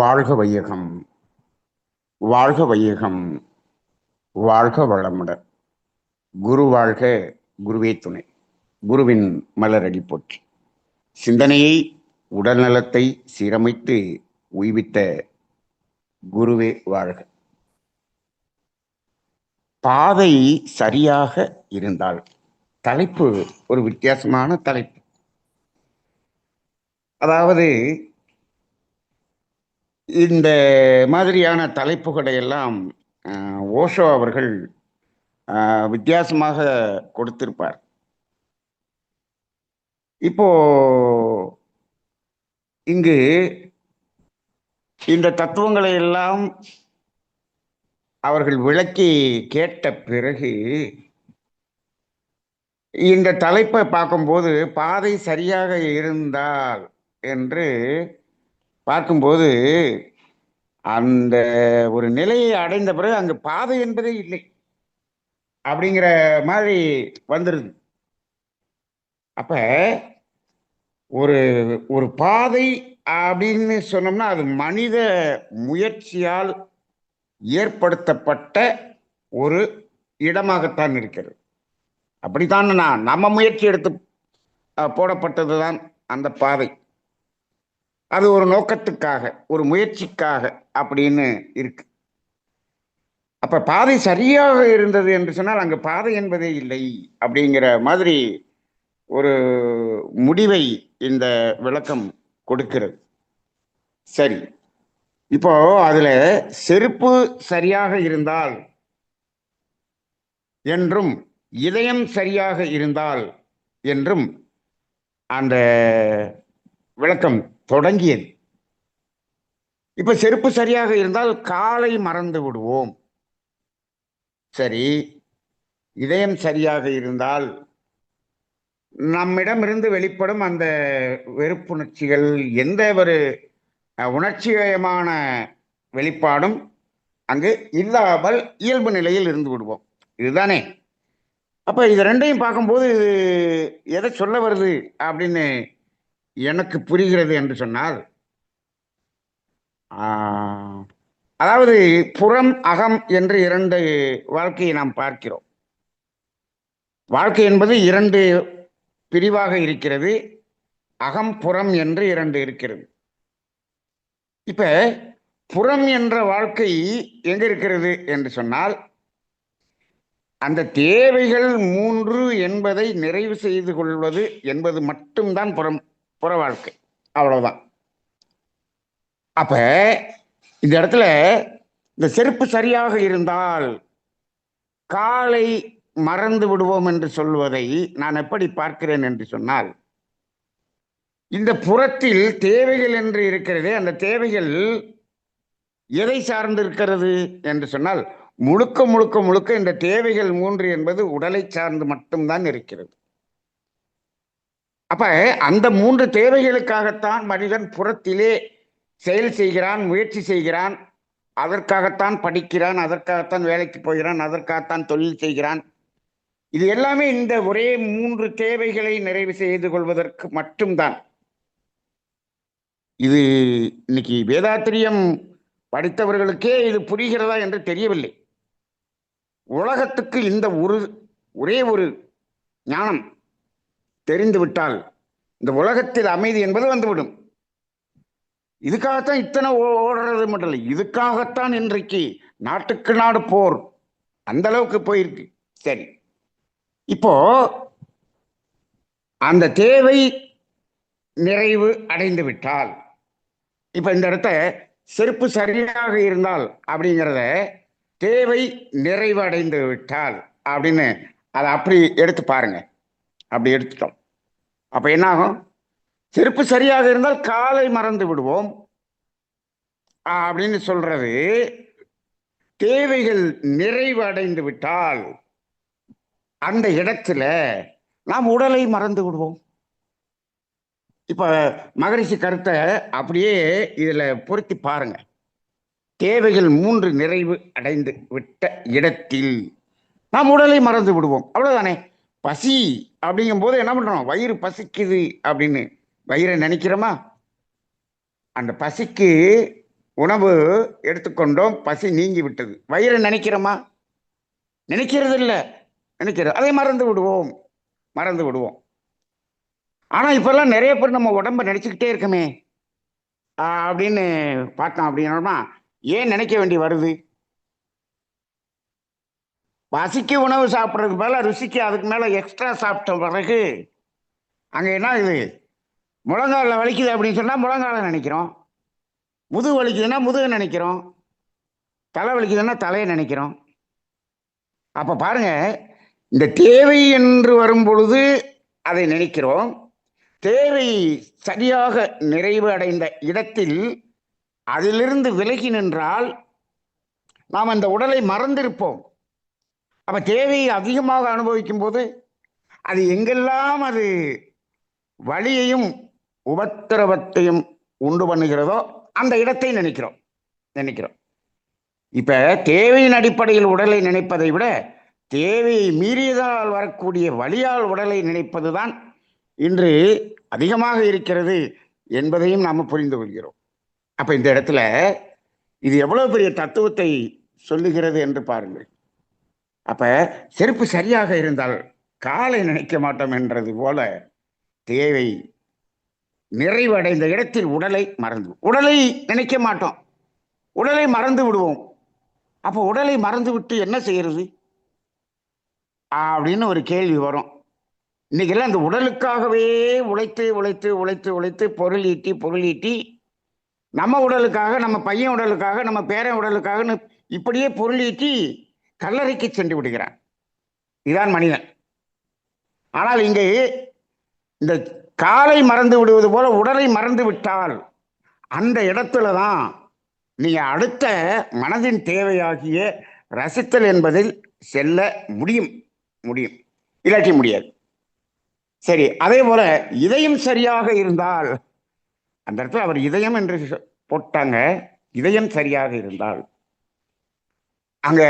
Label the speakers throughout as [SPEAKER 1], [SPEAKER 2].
[SPEAKER 1] வாழ்க வையகம், வாழ்க வையகம், வாழ்க வளமுடன். குரு வாழ்க, குருவே துணை. குருவின் மலரடி போற்றி. சிந்தனையை, உடல் நலத்தை சீரமைத்து உய்வித்த குருவே வாழ்க. பாதை சரியாக இருந்தால், தலைப்பு ஒரு வித்தியாசமான தலைப்பு. அதாவது இந்த மாதிரியான தலைப்புகளை எல்லாம் ஓஷோ அவர்கள் வித்தியாசமாக கொடுத்திருப்பார். இப்போ இங்கு இந்த தத்துவங்களை எல்லாம் அவர்கள் விளக்கி கேட்ட பிறகு இந்த தலைப்பை பார்க்கும்போது பாதை சரியாக இருந்தால் என்று பார்க்கும்போது அந்த ஒரு நிலையை அடைந்த பிறகு அங்கு பாதை என்பதே இல்லை அப்படிங்கிற மாதிரி வந்துருது. அப்ப ஒரு ஒரு பாதை அப்படின்னு சொன்னோம்னா அது மனித முயற்சியால் ஏற்படுத்தப்பட்ட ஒரு இடமாகத்தான் இருக்கிறது. அப்படித்தான் நம்ம முயற்சி எடுத்து போடப்பட்டதுதான் அந்த பாதை. அது ஒரு நோக்கத்துக்காக, ஒரு முயற்சிக்காக அப்படின்னு இருக்கு. அப்ப பாதை சரியாக இருந்தது என்று சொன்னால் அங்கு பாதை என்பதே இல்லை அப்படிங்கிற மாதிரி ஒரு முடிவை இந்த விளக்கம் கொடுக்கிறது. சரி, இப்போ அதுல செருப்பு சரியாக இருந்தால் என்றும் இதயம் சரியாக இருந்தால் என்றும் அந்த விளக்கம் தொடங்கியது. இப்ப செருப்பு சரியாக இருந்தால் காலை மறந்து விடுவோம். சரி, இதயம் சரியாக இருந்தால் நம்மிடமிருந்து வெளிப்படும் அந்த வெறுப்புணர்ச்சிகள், எந்த ஒரு உணர்ச்சிகரமான வெளிப்பாடும் அங்கு இல்லாமல் இயல்பு நிலையில் இருந்து விடுவோம். இதுதானே? அப்ப இது ரெண்டையும் பார்க்கும்போது எதை சொல்ல வருது அப்படின்னு எனக்கு புரிகிறது என்று சொன்னால், அதாவது புறம் அகம் என்று இரண்டு வாழ்க்கையை நாம் பார்க்கிறோம். வாழ்க்கை என்பது இரண்டு பிரிவாக இருக்கிறது. அகம் புறம் என்று இரண்டு இருக்கிறது. இப்ப புறம் என்ற வாழ்க்கை எங்க இருக்கிறது என்று சொன்னால், அந்த தேவைகள் 3 என்பதை நிறைவு செய்து கொள்வது என்பது மட்டும்தான் புற வாழ்க்கை. அவ்வளவுதான். அப்ப இந்த இடத்துல இந்த செருப்பு சரியாக இருந்தால் காலை மறந்து விடுவோம் என்று சொல்வதை நான் எப்படி பார்க்கிறேன் என்று சொன்னால், இந்த புறத்தில் தேவைகள் என்று இருக்கிறதே, அந்த தேவைகள் எதை சார்ந்து இருக்கிறது என்று சொன்னால், முழுக்க முழுக்க முழுக்க இந்த தேவைகள் 3 என்பது உடலை சார்ந்து மட்டும்தான் இருக்கிறது. அப்ப அந்த 3 தேவைகளுக்காகத்தான் மனிதன் புறத்திலே செயல் செய்கிறான், முயற்சி செய்கிறான், அதற்காகத்தான் படிக்கிறான், அதற்காகத்தான் வேலைக்கு போகிறான், அதற்காகத்தான் தொழில் செய்கிறான். இது எல்லாமே இந்த ஒரே 3 தேவைகளை நிறைவு செய்து கொள்வதற்கு மட்டும்தான். இது இன்னைக்கு வேதாத்திரியம் படித்தவர்களுக்கே இது புரிகிறதா என்று தெரியவில்லை. உலகத்துக்கு இந்த ஒரே ஒரு ஞானம் தெரிந்துவிட்டால் இந்த உலகத்தில் அமைதி என்பது வந்துவிடும். இதுக்காகத்தான் இத்தனை ஓடுறது மட்டும் இல்லை, இதுக்காகத்தான் இன்றைக்கு நாட்டுக்கு நாடு போர் அந்த அளவுக்கு போயிருக்கு. சரி, இப்போ அந்த தேவை நிறைவு அடைந்து விட்டால், இப்ப இந்த இடத்த செருப்பு சரியாக இருந்தால் அப்படிங்கிறத தேவை நிறைவு அடைந்து விட்டால் அப்படின்னு அதை அப்படி எடுத்து பாருங்க. அப்படி எடுத்துட்டோம். அப்ப என்ன ஆகும்? செருப்பு சரியாக இருந்தால் காலை மறந்து விடுவோம் அப்படின்னு சொல்றது, தேவைகள் நிறைவு அடைந்து விட்டால் அந்த இடத்துல நாம் உடலை மறந்து விடுவோம். இப்ப மகரிஷி கருத்தை அப்படியே இதுல பொருத்தி பாருங்க. தேவைகள் 3 நிறைவு அடைந்து விட்ட இடத்தில் நாம் உடலை மறந்து விடுவோம். அவ்வளவுதானே. பசி அப்படிங்கும் போது என்ன பண்றோம்? வயிறு பசிக்குது அப்படின்னு வயிறை நினைக்கிறோமா? அந்த பசிக்கு உணவு எடுத்துக்கொண்டோம், பசி நீங்கி விட்டது. வயிறு நினைக்கிறோமா? நினைக்கிறது இல்லை. நினைக்கிறது அதை மறந்து விடுவோம், மறந்து விடுவோம். ஆனா இப்பெல்லாம் நிறைய பேர் நம்ம உடம்ப நினைச்சுக்கிட்டே இருக்கமே அப்படின்னு பார்த்தோம் அப்படின்னா, ஏன் நினைக்க வேண்டி வருது? பசிக்கு உணவு சாப்பிட்றதுக்கு மேல ருசிக்கு அதுக்கு மேல எக்ஸ்ட்ரா சாப்பிட்ட பிறகு அங்க என்ன இது, முழங்கால வலிக்குது அப்படின்னு சொன்னா முழங்கால நினைக்கிறோம், முதுகு வலிக்குதுன்னா முதுகு நினைக்கிறோம், தலை வலிக்குதுன்னா தலையை நினைக்கிறோம். அப்ப பாருங்க, இந்த தேவை என்று வரும் பொழுது அதை நினைக்கிறோம். தேவை சரியாக நிறைவு அடைந்த இடத்தில் அதிலிருந்து விலகி நின்றால் நாம் அந்த உடலை மறந்திருப்போம். அப்ப தேவையை அதிகமாக அனுபவிக்கும் போது அது எங்கெல்லாம் அது வலியையும் உபத்திரவத்தையும் உண்டு பண்ணுகிறதோ அந்த இடத்தை நினைக்கிறோம் நினைக்கிறோம். இப்ப தேவையின் அடிப்படையில் உடலை நினைப்பதை விட தேவையை மீறியதால் வரக்கூடிய வலியால் உடலை நினைப்பதுதான் இன்று அதிகமாக இருக்கிறது என்பதையும் நாம் புரிந்து கொள்கிறோம். அப்ப இந்த இடத்துல இது எவ்வளவு பெரிய தத்துவத்தை சொல்லுகிறது என்று பாருங்கள். அப்ப செருப்பு சரியாக இருந்தால் காலை நினைக்க மாட்டோம் என்றது போல தேவை நிறைவடைந்த இடத்தில் உடலை நினைக்க மாட்டோம், உடலை மறந்து விடுவோம். அப்ப உடலை மறந்து விட்டு என்ன செய்யறது அப்படின்னு ஒரு கேள்வி வரும். இன்னைக்கெல்லாம் அந்த உடலுக்காகவே உழைத்து உழைத்து உழைத்து உழைத்து பொருள் ஈட்டி நம்ம உடலுக்காக, நம்ம பையன் உடலுக்காக, நம்ம பேரன் உடலுக்காக இப்படியே பொருள் ஈட்டி கல்லறைக்கு சென்று விடுகிறான். இதுதான் மனிதன். ஆனால் இங்கே இந்த காலை மறந்து விடுவது போல உடலை மறந்து விட்டால் அந்த இடத்துல தான் நீங்க அடுத்த மனதின் தேவையாகிய ரசித்தல் என்பதில் செல்ல முடியும், இல்லாட்டி முடியாது. சரி, அதே போல இதயம் சரியாக இருந்தால், அந்த இடத்துல அவர் இதயம் என்று போட்டாங்க, இதயம் சரியாக இருந்தால் அங்க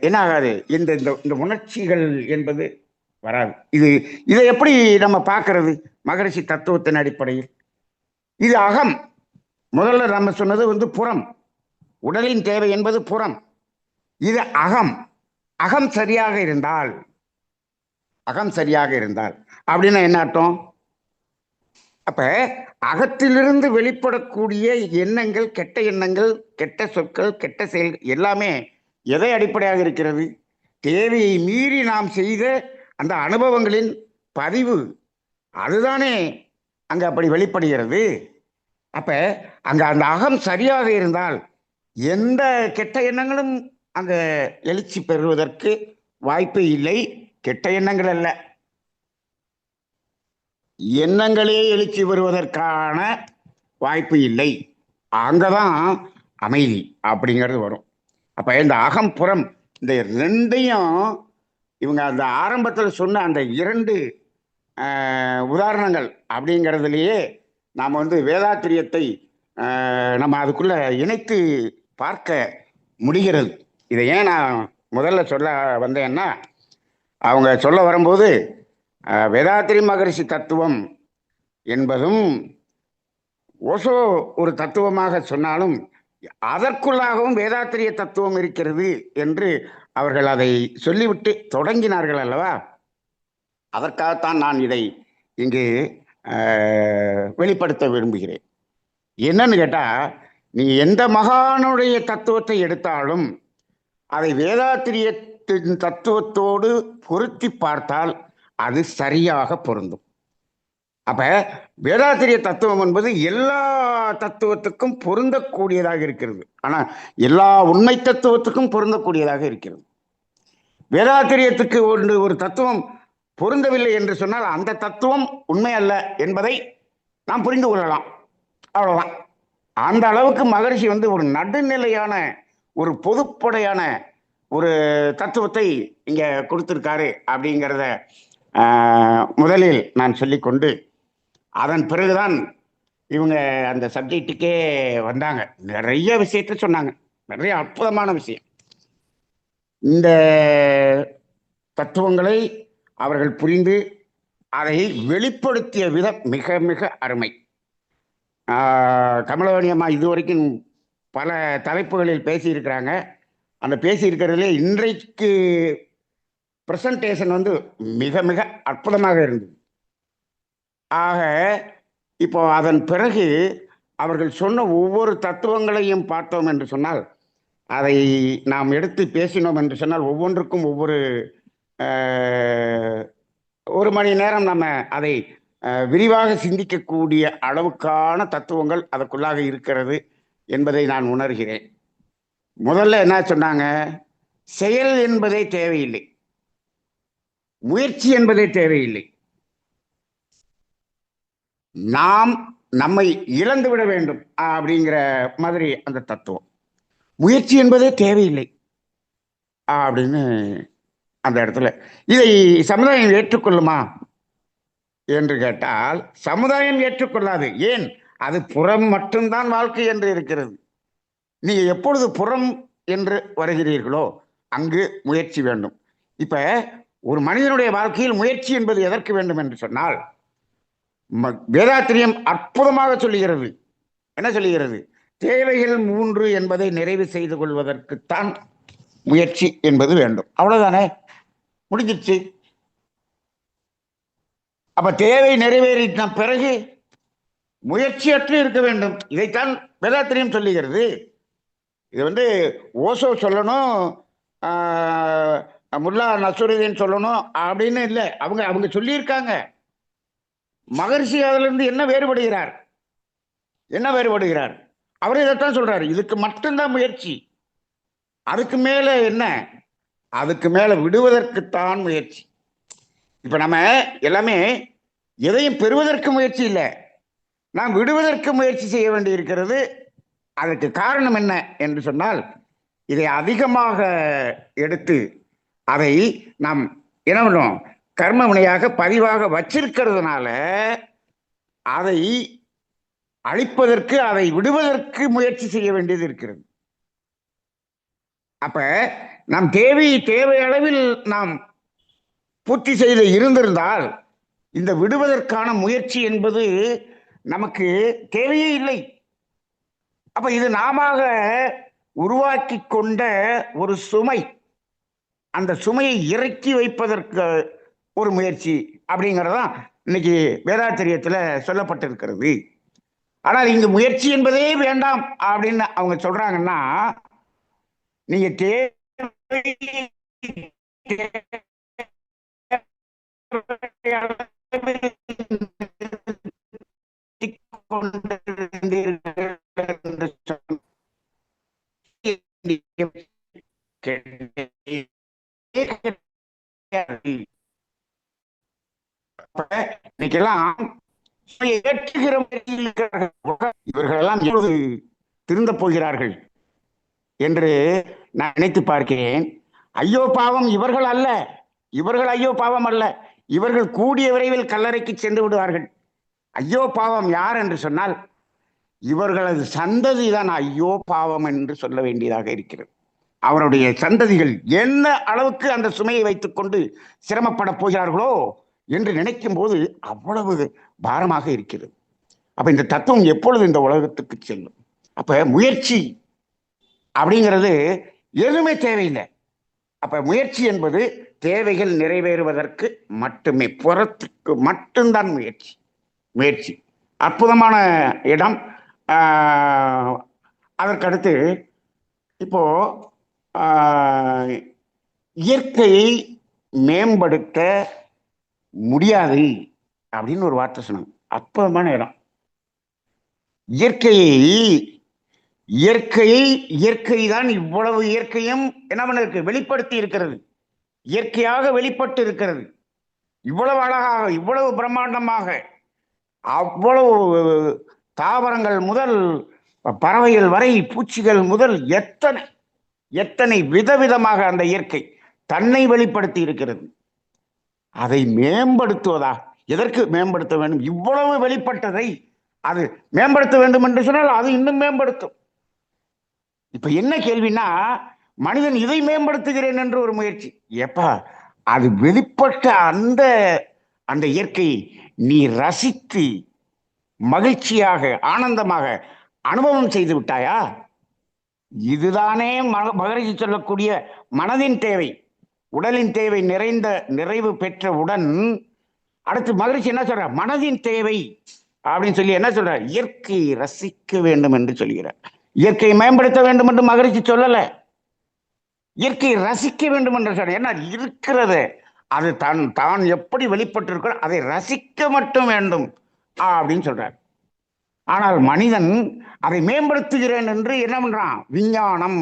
[SPEAKER 1] என்ன ஆகாது, இந்த உணர்ச்சிகள் என்பது வராது. இதை எப்படி நம்ம பார்க்கறது? மகரிஷி தத்துவத்தின் அடிப்படையில் இது அகம். முதல்ல நம்ம சொன்னது புறம், உடலின் தேவை என்பது புறம், இது அகம். அகம் சரியாக இருந்தால் அப்படின்னா என்ன அர்த்தம்? அப்ப அகத்திலிருந்து வெளிப்படக்கூடிய எண்ணங்கள், கெட்ட எண்ணங்கள், கெட்ட சொற்கள், கெட்ட செயல்கள் எல்லாமே எதை அடிப்படையாக இருக்கிறது? தேவையை மீறி நாம் செய்த அந்த அனுபவங்களின் பதிவு, அதுதானே அங்க அப்படி வெளிப்படுகிறது. அப்ப அங்க அந்த அகம் சரியாக இருந்தால் எந்த கெட்ட எண்ணங்களும் அங்க எழுச்சி பெறுவதற்கு வாய்ப்பு இல்லை. கெட்ட எண்ணங்கள் அல்ல, எண்ணங்களே எழுச்சி பெறுவதற்கான வாய்ப்பு இல்லை. அங்கதான் அமைதி அப்படிங்கிறது வரும். அப்ப இந்த அகம் புறம் இந்த ரெண்டையும் இவங்க அந்த ஆரம்பத்தில் சொன்ன அந்த 2 உதாரணங்கள் அப்படிங்கிறதுலையே நாம் வேதாத்திரியத்தை நம்ம அதுக்குள்ள இணைத்து பார்க்க முடிகிறது. இதை ஏன் நான் முதல்ல சொல்ல வந்தேன்னா, அவங்க சொல்ல வரும்போது வேதாத்திரி மகரிஷி தத்துவம் என்பதும் ஓஷோ ஒரு தத்துவமாக சொன்னாலும் அதற்குள்ளாகவும் வேதாத்திரிய தத்துவம் இருக்கிறது என்று அவர்கள் அதை சொல்லிவிட்டு தொடங்கினார்கள் அல்லவா? அதற்காகத்தான் நான் இதை இங்கு வெளிப்படுத்த விரும்புகிறேன். என்னன்னு கேட்டா, நீ எந்த மகானுடைய தத்துவத்தை எடுத்தாலும் அதை வேதாத்திரியத்தின் தத்துவத்தோடு பொருத்தி பார்த்தால் அது சரியாக பொருந்தும். அப்ப வேதாத்திரிய தத்துவம் என்பது எல்லா தத்துவத்துக்கும் பொருந்தக்கூடியதாக இருக்கிறது. ஆனா எல்லா உண்மை தத்துவத்துக்கும் பொருந்தக்கூடியதாக இருக்கிறது. வேதாத்திரியத்துக்கு ஒரு தத்துவம் பொருந்தவில்லை என்று சொன்னால் அந்த தத்துவம் உண்மை அல்ல என்பதை நாம் புரிந்து கொள்ளலாம். அவ்வளவுதான். அந்த அளவுக்கு மகரிஷி ஒரு நடுநிலையான, ஒரு பொதுப்படையான ஒரு தத்துவத்தை இங்க கொடுத்திருக்காரு அப்படிங்கிறத முதலில் நான் சொல்லிக்கொண்டு, அதன் பிறகுதான் இவங்க அந்த சப்ஜெக்டுக்கே வந்தாங்க. நிறைய விஷயத்த சொன்னாங்க, நிறைய அற்புதமான விஷயம். இந்த தத்துவங்களை அவர்கள் புரிந்து அதை வெளிப்படுத்திய விதம் மிக மிக அருமை. கமலவாணி அம்மா இதுவரைக்கும் பல தலைப்புகளில் பேசியிருக்கிறாங்க. அந்த பேசியிருக்கிறதுலே இன்றைக்கு பிரசன்டேஷன் வந்து மிக மிக அற்புதமாக இருந்தது. ஆக இப்போ அதன் பிறகு அவர்கள் சொன்ன ஒவ்வொரு தத்துவங்களையும் பார்த்தோம் என்று சொன்னால், அதை நாம் எடுத்து பேசினோம் என்று சொன்னால், ஒவ்வொன்றுக்கும் ஒவ்வொரு ஒரு மணி நேரம் நம்ம அதை விரிவாக சிந்திக்கக்கூடிய அளவுக்கான தத்துவங்கள் அதற்குள்ளாக இருக்கிறது என்பதை நான் உணர்கிறேன். முதல்ல என்ன சொன்னாங்க? செயல் என்பதே தேவையில்லை, முயற்சி என்பதே தேவையில்லை, நாம் நம்மை இழந்து விட வேண்டும் அப்படிங்கிற மாதிரி அந்த தத்துவம். முயற்சி என்பதே தேவையில்லை அப்படின்னு அந்த இடத்துல. இதை சமுதாயம் ஏற்றுக்கொள்ளுமா என்று கேட்டால் சமுதாயம் ஏற்றுக்கொள்ளாது. ஏன்? அது புறம் மட்டும்தான் வாழ்க்கை என்று இருக்கிறது. நீங்க எப்பொழுது புறம் என்று வருகிறீர்களோ அங்கு முயற்சி வேண்டும். இப்ப ஒரு மனிதனுடைய வாழ்க்கையில் முயற்சி என்பது எதற்கு வேண்டும் என்று சொன்னால், வேதாத்திரியம் அற்புதமாக சொல்லுகிறது. என்ன சொல்லுகிறது? தேவைகள் 3 என்பதை நிறைவு செய்து கொள்வதற்குத்தான் முயற்சி என்பது வேண்டும். அவ்வளவுதானே, முடிஞ்சிருச்சு. அப்ப தேவை நிறைவேறின பிறகு முயற்சியற்று இருக்க வேண்டும். இதைத்தான் வேதாத்திரியம் சொல்லுகிறது. இது வந்து ஓசோ சொல்லணும், முல்லா நசுருதீன் சொல்லணும் அப்படின்னு இல்லை. அவங்க சொல்லியிருக்காங்க. மகரிஷி அதுல இருந்து என்ன வேறுபடுகிறார்? அவர் இதைத்தான் சொல்றாரு. இதுக்கு மட்டும்தான் முயற்சி. அதுக்கு மேல என்ன? அதுக்கு மேல விடுவதற்குத்தான் முயற்சி. இப்ப நம்ம எல்லாமே எதையும் பெறுவதற்கு முயற்சி இல்லை, நாம் விடுவதற்கு முயற்சி செய்ய வேண்டி இருக்கிறது. அதற்கு காரணம் என்ன என்று சொன்னால், இதை அதிகமாக எடுத்து அதை நாம் என்ன பண்ணுவோம், கர்ம வினையாக பதிவாக வச்சிருக்கிறதுனால அதை அழிப்பதற்கு, அதை விடுவதற்கு முயற்சி செய்ய வேண்டியது இருக்கிறது. அப்ப நாம் தேவை அளவில் நாம் பூர்த்தி செய்து இருந்திருந்தால் இந்த விடுவதற்கான முயற்சி என்பது நமக்கு தேவையே இல்லை. அப்ப இது நாம உருவாக்கி கொண்ட ஒரு சுமை. அந்த சுமையை இறக்கி வைப்பதற்கு ஒரு முயற்சி அப்படிங்கிறதான் இன்னைக்கு வேதாத்திரியத்துல சொல்லப்பட்டிருக்கிறது. ஆனால் இங்கு முயற்சி என்பதே வேண்டாம் அப்படின்னு அவங்க சொல்றாங்கன்னா, நீங்க இவர்களெல்லாம் எப்பொழுது திருந்த போகிறார்கள் என்று நான் நினைத்து பார்க்கிறேன். ஐயோ பாவம் இவர்கள் அல்ல, இவர்கள் ஐயோ பாவம் அல்ல, இவர்கள் கூடிய விரைவில் கல்லறைக்கு சென்று விடுவார்கள். ஐயோ பாவம் யார் என்று சொன்னால் இவர்களது சந்ததி தான் ஐயோ பாவம் என்று சொல்ல வேண்டியதாக இருக்கிறது. அவருடைய சந்ததிகள் என்ன அளவுக்கு அந்த சுமையை வைத்துக் கொண்டு சிரமப்பட போகிறார்களோ என்று நினைக்கும் போது அவ்வளவு பாரமாக இருக்கிறது. அப்ப இந்த தத்துவம் எப்பொழுது இந்த உலகத்துக்கு செல்லும்? அப்ப முயற்சி அப்படிங்கிறது எதுவுமே தேவையில்லை. அப்ப முயற்சி என்பது தேவைகள் நிறைவேறுவதற்கு மட்டுமே, புறத்துக்கு மட்டும்தான் முயற்சி. அற்புதமான இடம். அதற்கடுத்து இப்போ இயற்கையை மேம்படுத்த முடியாது அப்படின்னு ஒரு வார்த்தை சொன்னாங்க. அற்புதமான இடம். இயற்கை தான் இவ்வளவு இயற்கையும் என்ன பண்ணிருக்கு, வெளிப்படுத்தி இருக்கிறது. இயற்கையாக வெளிப்பட்டு இருக்கிறது. இவ்வளவு அழகாக, இவ்வளவு பிரம்மாண்டமாக, அவ்வளவு தாவரங்கள் முதல் பறவைகள் வரை, பூச்சிகள் முதல் எத்தனை விதவிதமாக அந்த இயற்கை தன்னை வெளிப்படுத்தி இருக்கிறது. அதை மேம்படுத்துவதா? எதற்கு மேம்படுத்த வேண்டும்? இவ்வளவு வெளிப்பட்டதை அது மேம்படுத்த வேண்டும் என்று சொன்னால் அது இன்னும் மேம்படுத்தும். இப்ப என்ன கேள்வினா, மனிதன் இதை மேம்படுத்துகிறேன் என்று ஒரு முயற்சி. எப்பா, அது வெளிப்பட்ட அந்த இயற்கையை நீ ரசித்து மகிழ்ச்சியாக ஆனந்தமாக அனுபவம் செய்து விட்டாயா? இதுதானே மகரிஷி சொல்லக்கூடிய மனதின் தேவை. உடலின் தேவை நிறைவு பெற்றவுடன் அடுத்து மகிழ்ச்சி என்ன சொல்ற, மனதின் தேவை அப்படின்னு சொல்லி என்ன சொல்ற, இயற்கையை ரசிக்க வேண்டும் என்று சொல்கிறார். இயற்கையை மேம்படுத்த வேண்டும் என்று மகிழ்ச்சி சொல்லல, இயற்கையை ரசிக்க வேண்டும் என்று சொல்ற. என்ன இருக்கிறது அது தான் எப்படி வெளிப்பட்டிருக்கோ அதை ரசிக்க மட்டும் வேண்டும் அப்படின்னு சொல்றார். ஆனால் மனிதன் அதை மேம்படுத்துகிறேன் என்று என்ன பண்றான், விஞ்ஞானம்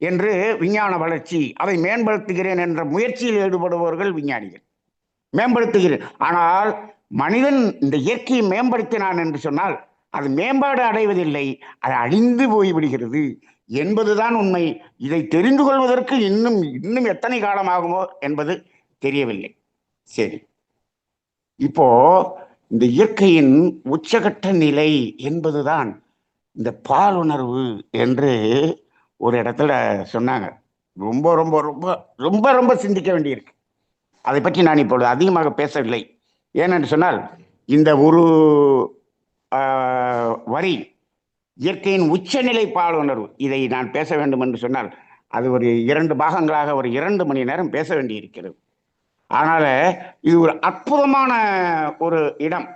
[SPEAKER 1] என்று விஞ்ஞான வளர்ச்சி, அதை மேம்படுத்துகிறேன் என்ற முயற்சியில் ஈடுபடுபவர்கள் விஞ்ஞானிகள். மேம்படுத்துகிறேன். ஆனால் மனிதன் இந்த இயற்கையை மேம்படுத்தினான் என்று சொன்னால் அது மேம்பாடு அடைவதில்லை, அது அழிந்து போய்விடுகிறது என்பதுதான் உண்மை. இதை தெரிந்து கொள்வதற்கு இன்னும் எத்தனை காலம் ஆகுமோ என்பது தெரியவில்லை. சரி, இப்போ இந்த இயற்கையின் உச்சகட்ட நிலை என்பதுதான் இந்த பாலுணர்வு என்று ஒரு இடத்துல சொன்னாங்க. ரொம்ப ரொம்ப ரொம்ப ரொம்ப ரொம்ப சிந்திக்க வேண்டியிருக்கு. அதை பற்றி நான் இப்பொழுது அதிகமாக பேசவில்லை. ஏனென்று சொன்னால் இந்த ஒரு வரி இயற்கையின் உச்சநிலை பாலுணர்வு, இதை நான் பேச வேண்டும் என்று சொன்னால் அது ஒரு 2 பாகங்களாக ஒரு 2 மணி நேரம் பேச வேண்டியிருக்கிறது. அதனால இது ஒரு அற்புதமான ஒரு இடம்.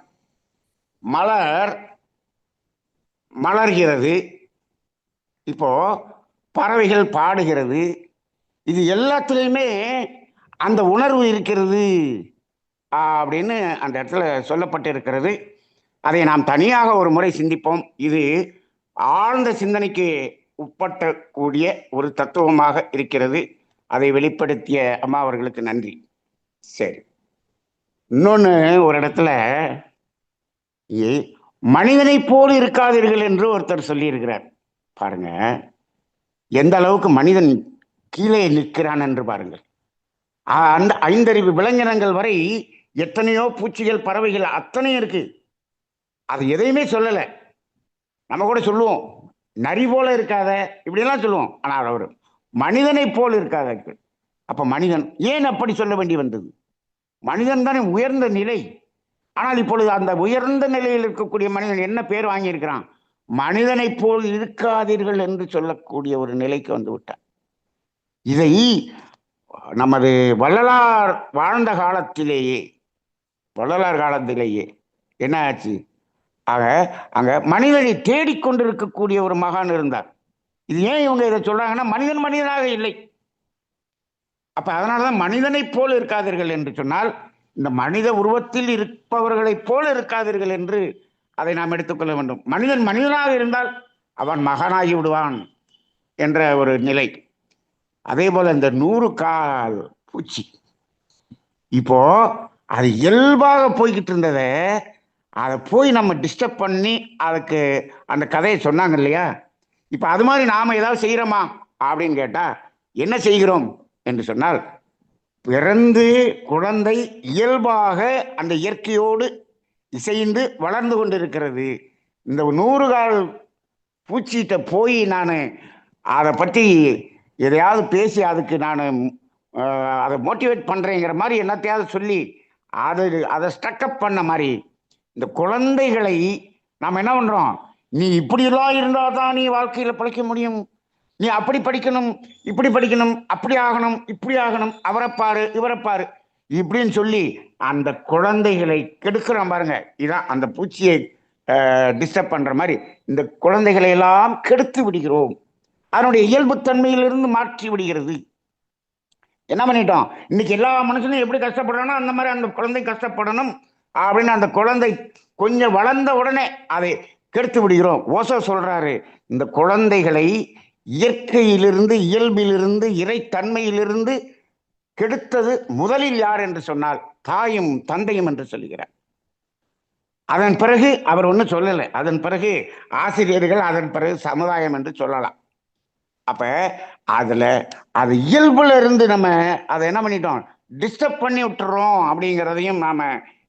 [SPEAKER 1] மலர்கிறது, இப்போ பறவைகள் பாடுகிறது, இது எல்லாத்துலேயுமே அந்த உணர்வு இருக்கிறது அப்படின்னு அந்த இடத்துல சொல்லப்பட்டிருக்கிறது. அதை நாம் தனியாக ஒரு முறை சிந்திப்போம். இது ஆழ்ந்த சிந்தனைக்கு உட்பட்டக்கூடிய ஒரு தத்துவமாக இருக்கிறது. அதை வெளிப்படுத்திய அம்மா அவர்களுக்கு நன்றி. சரி, இன்னொன்று ஒரு இடத்துல மனிதனை போல் இருக்காதீர்கள் என்று ஒருத்தர் சொல்லியிருக்கிறார். பாருங்க எந்த அளவுக்கு மனிதன் கீழே நிற்கிறான் என்று பாருங்கள். அந்த 5 அறிவு விலங்கினங்கள் வரை எத்தனையோ பூச்சிகள் பறவைகள் அத்தனையும் இருக்கு, அது எதையுமே சொல்லலை. நம்ம கூட சொல்லுவோம் நரி போல இருக்காத இப்படியெல்லாம் சொல்லுவோம். ஆனால் அவர் மனிதனை போல் இருக்காத. அப்ப மனிதன் ஏன் அப்படி சொல்ல வேண்டி வந்தது? மனிதன் தானே உயர்ந்த நிலை. ஆனால் இப்பொழுது அந்த உயர்ந்த நிலையில் இருக்கக்கூடிய மனிதன் என்ன பேர் வாங்கியிருக்கிறான், மனிதனை போல் இருக்காதீர்கள் என்று சொல்லக்கூடிய ஒரு நிலைக்கு வந்து விட்டார். இதை நமது வள்ளலார் வாழ்ந்த காலத்திலேயே என்ன ஆச்சு, ஆக அங்க மனிதனை தேடிக்கொண்டிருக்கக்கூடிய ஒரு மகான் இருந்தார். இது ஏன் இவங்க இதை சொல்றாங்கன்னா மனிதன் மனிதனாக இல்லை. அப்ப அதனாலதான் மனிதனை போல் இருக்காதீர்கள் என்று சொன்னால் இந்த மனித உருவத்தில் இருப்பவர்களைப் போல இருக்காதீர்கள் என்று அதை நாம் எடுத்துக்கொள்ள வேண்டும். மனிதன் மனிதனாக இருந்தால் அவன் மகனாகி விடுவான் என்ற ஒரு நிலை. அதே போல இந்த 100 கால் பூச்சி இப்போ அது இயல்பாக போய்கிட்டு இருந்ததை அதை போய் நம்ம டிஸ்டர்ப் பண்ணி அதுக்கு அந்த கதையை சொன்னாங்க இல்லையா. இப்ப அது மாதிரி நாம ஏதாவது செய்யறோமா அப்படின்னு கேட்டா என்ன செய்கிறோம் என்று சொன்னால், பிறந்து குழந்தை இயல்பாக அந்த இயற்கையோடு இசைந்து வளர்ந்து கொண்டிருக்கிறது. இந்த 100 கால் பூச்சிகிட்ட போய் நான் அதை பற்றி எதையாவது பேசி அதுக்கு நான் அதை மோட்டிவேட் பண்றேங்கிற மாதிரி என்னத்தையாவது சொல்லி அதை ஸ்டக்கப் பண்ண மாதிரி இந்த குழந்தைகளை நாம் என்ன பண்றோம், நீ இப்படியெல்லாம் இருந்தால் தான் நீ வாழ்க்கையில பிழைக்க முடியும், நீ அப்படி படிக்கணும் இப்படி படிக்கணும், அப்படி ஆகணும் இப்படி ஆகணும், அவரை பாரு இவரை பாரு இப்படின்னு சொல்லி அந்த குழந்தைகளை கெடுக்கிறோம் பாருங்க. இதான் அந்த பூச்சியை டிஸ்டர்ப் பண்ற மாதிரி இந்த குழந்தைகளை எல்லாம் கெடுத்து விடுகிறோம். அதனுடைய இயல்புத்தன்மையிலிருந்து மாற்றி விடுகிறது. என்ன பண்ணிட்டோம், இன்னைக்கு எல்லா மனுஷனும் எப்படி கஷ்டப்படுறானோ அந்த மாதிரி அந்த குழந்தை கஷ்டப்படணும் அப்படின்னு அந்த குழந்தை கொஞ்சம் வளர்ந்த உடனே அதை கெடுத்து விடுகிறோம். ஓசோ சொல்றாரு, இந்த குழந்தைகளை இயற்கையிலிருந்து இயல்பிலிருந்து இறைத்தன்மையிலிருந்து கெடுத்தது முதலில் யார் என்று சொன்னால் தாயும் தந்தையும் என்று சொல்லுகிறார். அதன் பிறகு அவர் ஒன்றும் சொல்லலை, அதன் பிறகு ஆசிரியர்கள், அதன் பிறகு சமுதாயம் என்று சொல்லலாம். அப்ப அது இயல்புல இருந்து நம்ம அதை என்ன பண்ணிட்டோம், டிஸ்டர்ப் பண்ணி விட்டுறோம் அப்படிங்கிறதையும் நாம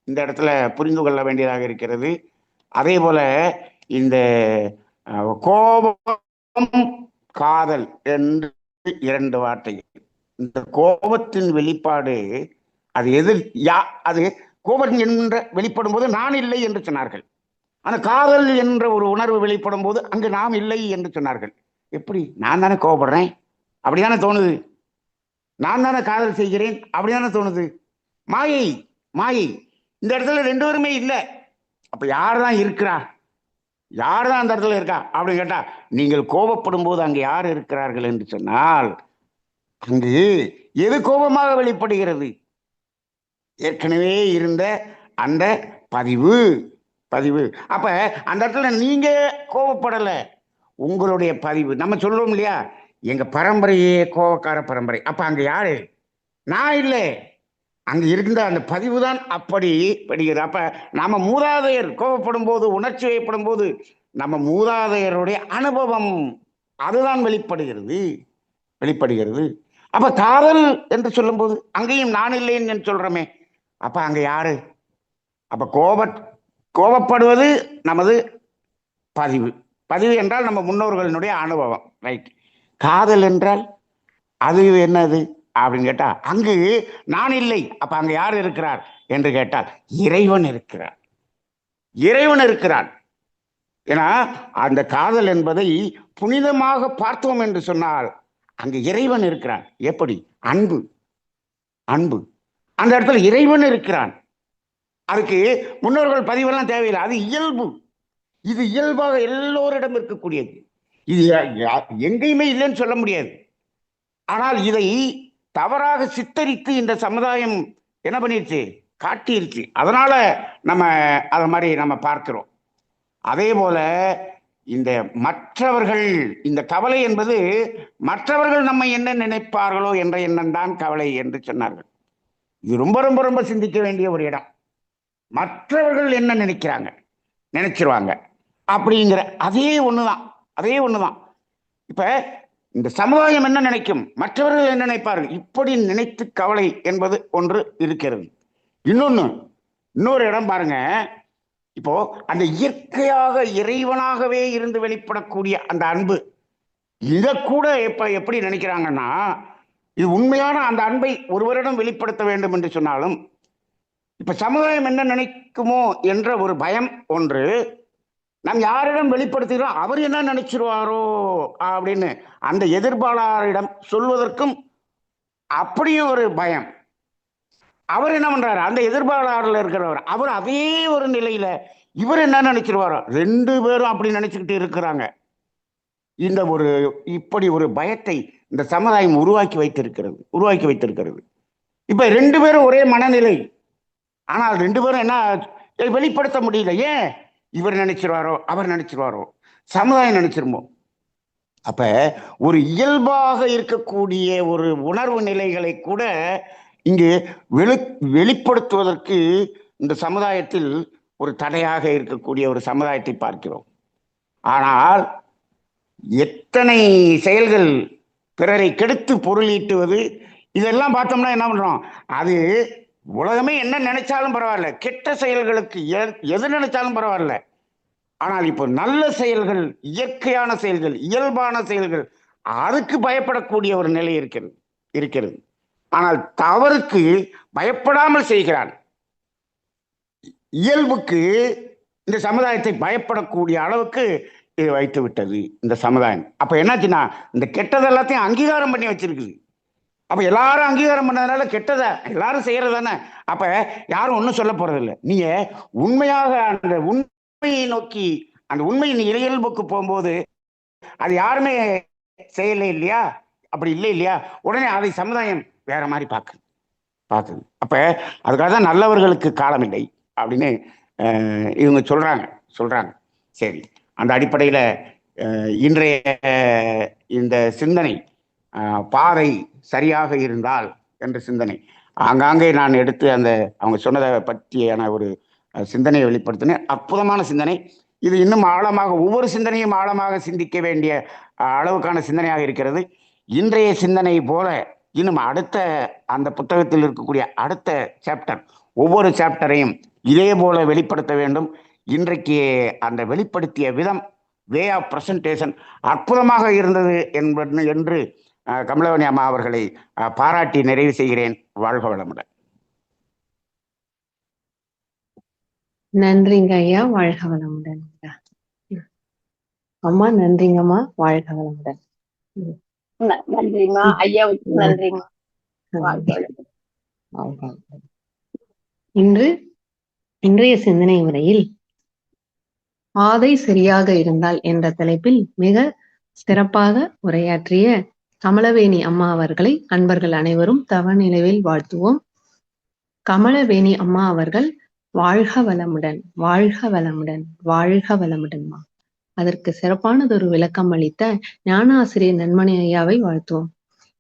[SPEAKER 1] இந்த இடத்துல புரிந்து கொள்ள வேண்டியதாக இருக்கிறது. அதே போல இந்த கோபம் காதல் என்று 2 வார்த்தைகள். இந்த கோபத்தின் வெளிப்பாடு அது அது கோபம் என்ற வெளிப்படும் போது நான் இல்லை என்று சொன்னார்கள். ஆனா காதல் என்ற ஒரு உணர்வு வெளிப்படும் போது அங்கு நாம் இல்லை என்று சொன்னார்கள். எப்படி? நான் தானே கோவப்படுறேன், அப்படிதானே தோணுது. நான் தானே காதல் செய்கிறேன், அப்படிதானே தோணுது. மாயை, மாயை. இந்த இடத்துல ரெண்டு பேருமே இல்லை. அப்ப யார் தான் இருக்கிறா? யார் தான் அந்த இடத்துல இருக்கா அப்படின்னு கேட்டா, நீங்கள் கோபப்படும் போது அங்கு யார் இருக்கிறார்கள் என்று சொன்னால், அங்கு எது கோபமாக வெளிப்படுகிறது? ஏற்கனவே இருந்த அந்த பதிவு. பதிவு. அப்ப அந்த இடத்துல நீங்க கோபப்படல, உங்களுடைய பதிவு. நம்ம சொல்லுவோம் இல்லையா, எங்க பரம்பரையே கோபக்கார பரம்பரை. அப்ப அங்க யாரு? நான் இல்லை, அங்க இருந்த அந்த பதிவு தான் அப்படி படுகிறது. அப்ப நாம மூதாதையர் கோபப்படும் போது, உணர்ச்சி வயப்படும் போது, நம்ம மூதாதையருடைய அனுபவம் அதுதான் வெளிப்படுகிறது, வெளிப்படுகிறது. அப்ப காதல் என்று சொல்லும் போது அங்கேயும் நான் இல்லைன்னு சொல்றோமே, அப்ப அங்க யாரு? அப்ப கோபப்படுவது நமது பதிவு. பதிவு என்றால் நம்ம முன்னோர்களினுடைய அனுபவம், ரைட். காதல் என்றால் அது என்னது அப்படின்னு கேட்டா, அங்கு நான் இல்லை. அப்ப அங்க யார் இருக்கிறார் என்று கேட்டால், இறைவன் இருக்கிறார், இறைவன் இருக்கிறான். ஏன்னா அந்த காதல் என்பதை புனிதமாக பார்த்தோம் என்று சொன்னால் அங்கு இறைவன் இருக்கிறான். எப்படி? அன்பு, அன்பு. அந்த இடத்துல இறைவன் இருக்கிறான். அதுக்கு முன்னோர்கள் பதிவெல்லாம் தேவையில்லை, அது இயல்பு. இது இயல்பாக எல்லோரிடம் இருக்கக்கூடியது. இது எங்கேயுமே இல்லைன்னு சொல்ல முடியாது. ஆனால் இதை தவறாக சித்தரித்து இந்த சமுதாயம் என்ன பண்ணிருச்சு? காட்டிருச்சு. அதனால நம்ம அதை மாதிரி நம்ம பார்க்கிறோம். அதே போல இந்த மற்றவர்கள், இந்த கவலை என்பது மற்றவர்கள் நம்ம என்ன நினைப்பார்களோ என்ற எண்ணம் தான் கவலை என்று சொன்னார்கள். இது ரொம்ப ரொம்ப ரொம்ப சிந்திக்க வேண்டிய ஒரு இடம். மற்றவர்கள் என்ன நினைக்கிறாங்க, நினைச்சிருவாங்க அப்படிங்கிற அதே ஒண்ணுதான், அதே ஒண்ணுதான். இப்ப இந்த சமுதாயம் என்ன நினைக்கும், மற்றவர்கள் என்ன நினைப்பார்கள், இப்படி நினைத்து கவலை என்பது ஒன்று இருக்கிறது. இன்னொரு இடம் பாருங்க. இப்போ அந்த இயற்கையாக இறைவனாகவே இருந்து வெளிப்படக்கூடிய அந்த அன்பு, இதை கூட எப்படி நினைக்கிறாங்கன்னா, இது உண்மையான அந்த அன்பை ஒருவரிடம் வெளிப்படுத்த வேண்டும் என்று சொன்னாலும், இப்ப சமுதாயம் என்ன நினைக்குமோ என்ற ஒரு பயம் ஒன்று. நாம் யாரிடம் வெளிப்படுத்துகிறோம், அவர் என்ன நினைச்சிருவாரோ அப்படின்னு அந்த எதிர்ப்பாளரிடம் சொல்வதற்கும் அப்படியும் ஒரு பயம். அவர் என்ன பண்றாரு, அந்த எதிர்ப்பாளரில் இருக்கிறவர், அவர் அதே ஒரு நிலையில இவர் என்ன நினைச்சிருவாரோ, ரெண்டு பேரும் அப்படி நினைச்சுக்கிட்டு இருக்கிறாங்க. இந்த ஒரு இப்படி ஒரு பயத்தை இந்த சமுதாயம் உருவாக்கி வைத்திருக்கிறது. இப்ப ரெண்டு பேரும் ஒரே மனநிலை, ஆனால் ரெண்டு பேரும் என்ன வெளிப்படுத்த முடியல. ஏன்? இவர் நினைச்சிருவாரோ, அவர் நினைச்சிருவாரோ, சமுதாயம் நினைச்சிருமோ. அப்ப ஒரு இயல்பாக இருக்கக்கூடிய ஒரு உணர்வு நிலைகளை கூட இங்கு வெளிப்படுத்துவதற்கு இந்த சமுதாயத்தில் ஒரு தடையாக இருக்கக்கூடிய ஒரு சமுதாயத்தை பார்க்கிறோம். ஆனால் எத்தனை செயல்கள் பிறரை கெடுத்து பொருளீட்டுவது, இதெல்லாம் பார்த்தோம்னா என்ன பண்றோம், அது உலகமே என்ன நினைச்சாலும் பரவாயில்ல, கெட்ட செயல்களுக்கு எது நினைச்சாலும் பரவாயில்ல. ஆனால் இப்போ நல்ல செயல்கள், இயற்கையான செயல்கள், இயல்பான செயல்கள், அதுக்கு பயப்படக்கூடிய ஒரு நிலை இருக்கிறது. ஆனால் தவறுக்கு பயப்படாமல் செய்கிறான். இயல்புக்கு இந்த சமுதாயத்தை பயப்படக்கூடிய அளவுக்கு இது வைத்து விட்டது இந்த சமுதாயம். அப்ப என்னாச்சுன்னா, இந்த கெட்டது எல்லாத்தையும் அங்கீகாரம் பண்ணி வச்சிருக்குது. அப்ப எல்லாரும் அங்கீகாரம் பண்ணதுனால கெட்டதை எல்லாரும் செய்யறதானே. அப்ப யாரும் ஒன்றும் சொல்ல போறதில்லை. நீங்க உண்மையாக அந்த உண்மையை நோக்கி, அந்த உண்மையின் இயல்புக்கு போகும்போது அது யாருமே செய்யலை இல்லையா, அப்படி இல்லை இல்லையா, உடனே அதை சமுதாயம் வேற மாதிரி பார்க்குது. அப்ப அதுக்காக தான் நல்லவர்களுக்கு காலம் இல்லை அப்படின்னு இவங்க சொல்றாங்க. சரி, அந்த அடிப்படையில் இன்றைய இந்த சிந்தனை பாதை சரியாக இருந்தால் என்ற சிந்தனை ஆங்காங்கே நான் எடுத்து அந்த அவங்க சொன்னதை பற்றியான ஒரு சிந்தனையை வெளிப்படுத்தினேன். அற்புதமான சிந்தனை இது. இன்னும் ஆழமாக ஒவ்வொரு சிந்தனையும் ஆழமாக சிந்திக்க வேண்டிய அளவுக்கான சிந்தனையாக இருக்கிறது. இன்றைய சிந்தனை போல இன்னும் அடுத்த அந்த புத்தகத்தில் இருக்கக்கூடிய அடுத்த சாப்டர், ஒவ்வொரு சாப்டரையும் இதே போல வெளிப்படுத்த வேண்டும். இன்றைக்கு அந்த வெளிப்படுத்திய விதம், வே ஆஃப் பிரசன்டேஷன் அற்புதமாக இருந்தது என்று கமலவணி அம்மா அவர்களை பாராட்டி நிறைவு செய்கிறேன். வாழ்க வளமுடன்.
[SPEAKER 2] நன்றிங்க ஐயா, வாழ்க வளமுடன். அம்மா நன்றிங்கம்மா. வாழ்க வளமுடன். ம்.
[SPEAKER 3] நன்றிம்மா.
[SPEAKER 2] ம்.
[SPEAKER 3] ஐயாவுக்கு
[SPEAKER 2] ம்.
[SPEAKER 3] நன்றிம்மா. வாழ்க
[SPEAKER 2] நன்றி.
[SPEAKER 3] வளமுடன்.
[SPEAKER 2] வாழ்க வளமுடன். இன்றைய சிந்தனை முறையில் பாதை சரியாக இருந்தால் என்ற தலைப்பில் மிக சிறப்பாக உரையாற்றிய கமலவேணி அம்மா அவர்களை அன்பர்கள் அனைவரும் தவநிலைவில் வாழ்த்துவோம். கமலவேணி அம்மா அவர்கள் வாழ்க வளமுடன், வாழ்க வளமுடன், வாழ்க வளமுடன்மா. அதற்கு சிறப்பானதொரு விளக்கம் அளித்த ஞானாசிரியர் நன்மணி ஐயாவை வாழ்த்துவோம்.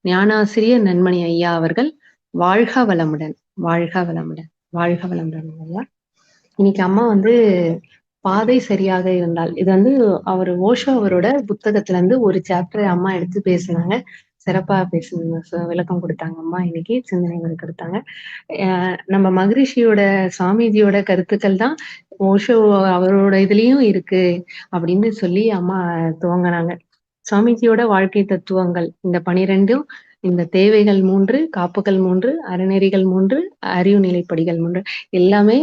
[SPEAKER 2] ஞானாசிரியர் நன்மணி ஐயா அவர்கள் வாழ்க வளமுடன், வாழ்க வளமுடன், வாழ்க வளமுடன் ஐயா. இன்னைக்கு அம்மா வந்து பாதை சரியாக இருந்தால் இது வந்து அவர் ஓஷோ அவரோட புத்தகத்துல இருந்து ஒரு சாப்டர் அம்மா எடுத்து பேசினாங்க. சிறப்பா பேசுனாங்க, விளக்கம் கொடுத்தாங்க அம்மா. இன்னைக்கு சிந்தனைகள் கொடுத்தாங்க. நம்ம மகரிஷியோட சுவாமிஜியோட கருத்துக்கள் தான் ஓஷோ அவரோட இதுலயும் இருக்கு அப்படின்னு சொல்லி அம்மா துவங்கினாங்க. சுவாமிஜியோட வாழ்க்கை தத்துவங்கள் இந்த 12 இந்த தேவைகள் 3, காப்புகள் 3, அறநெறிகள் 3, அறிவு நிலைப்படிகள் 3 எல்லாமே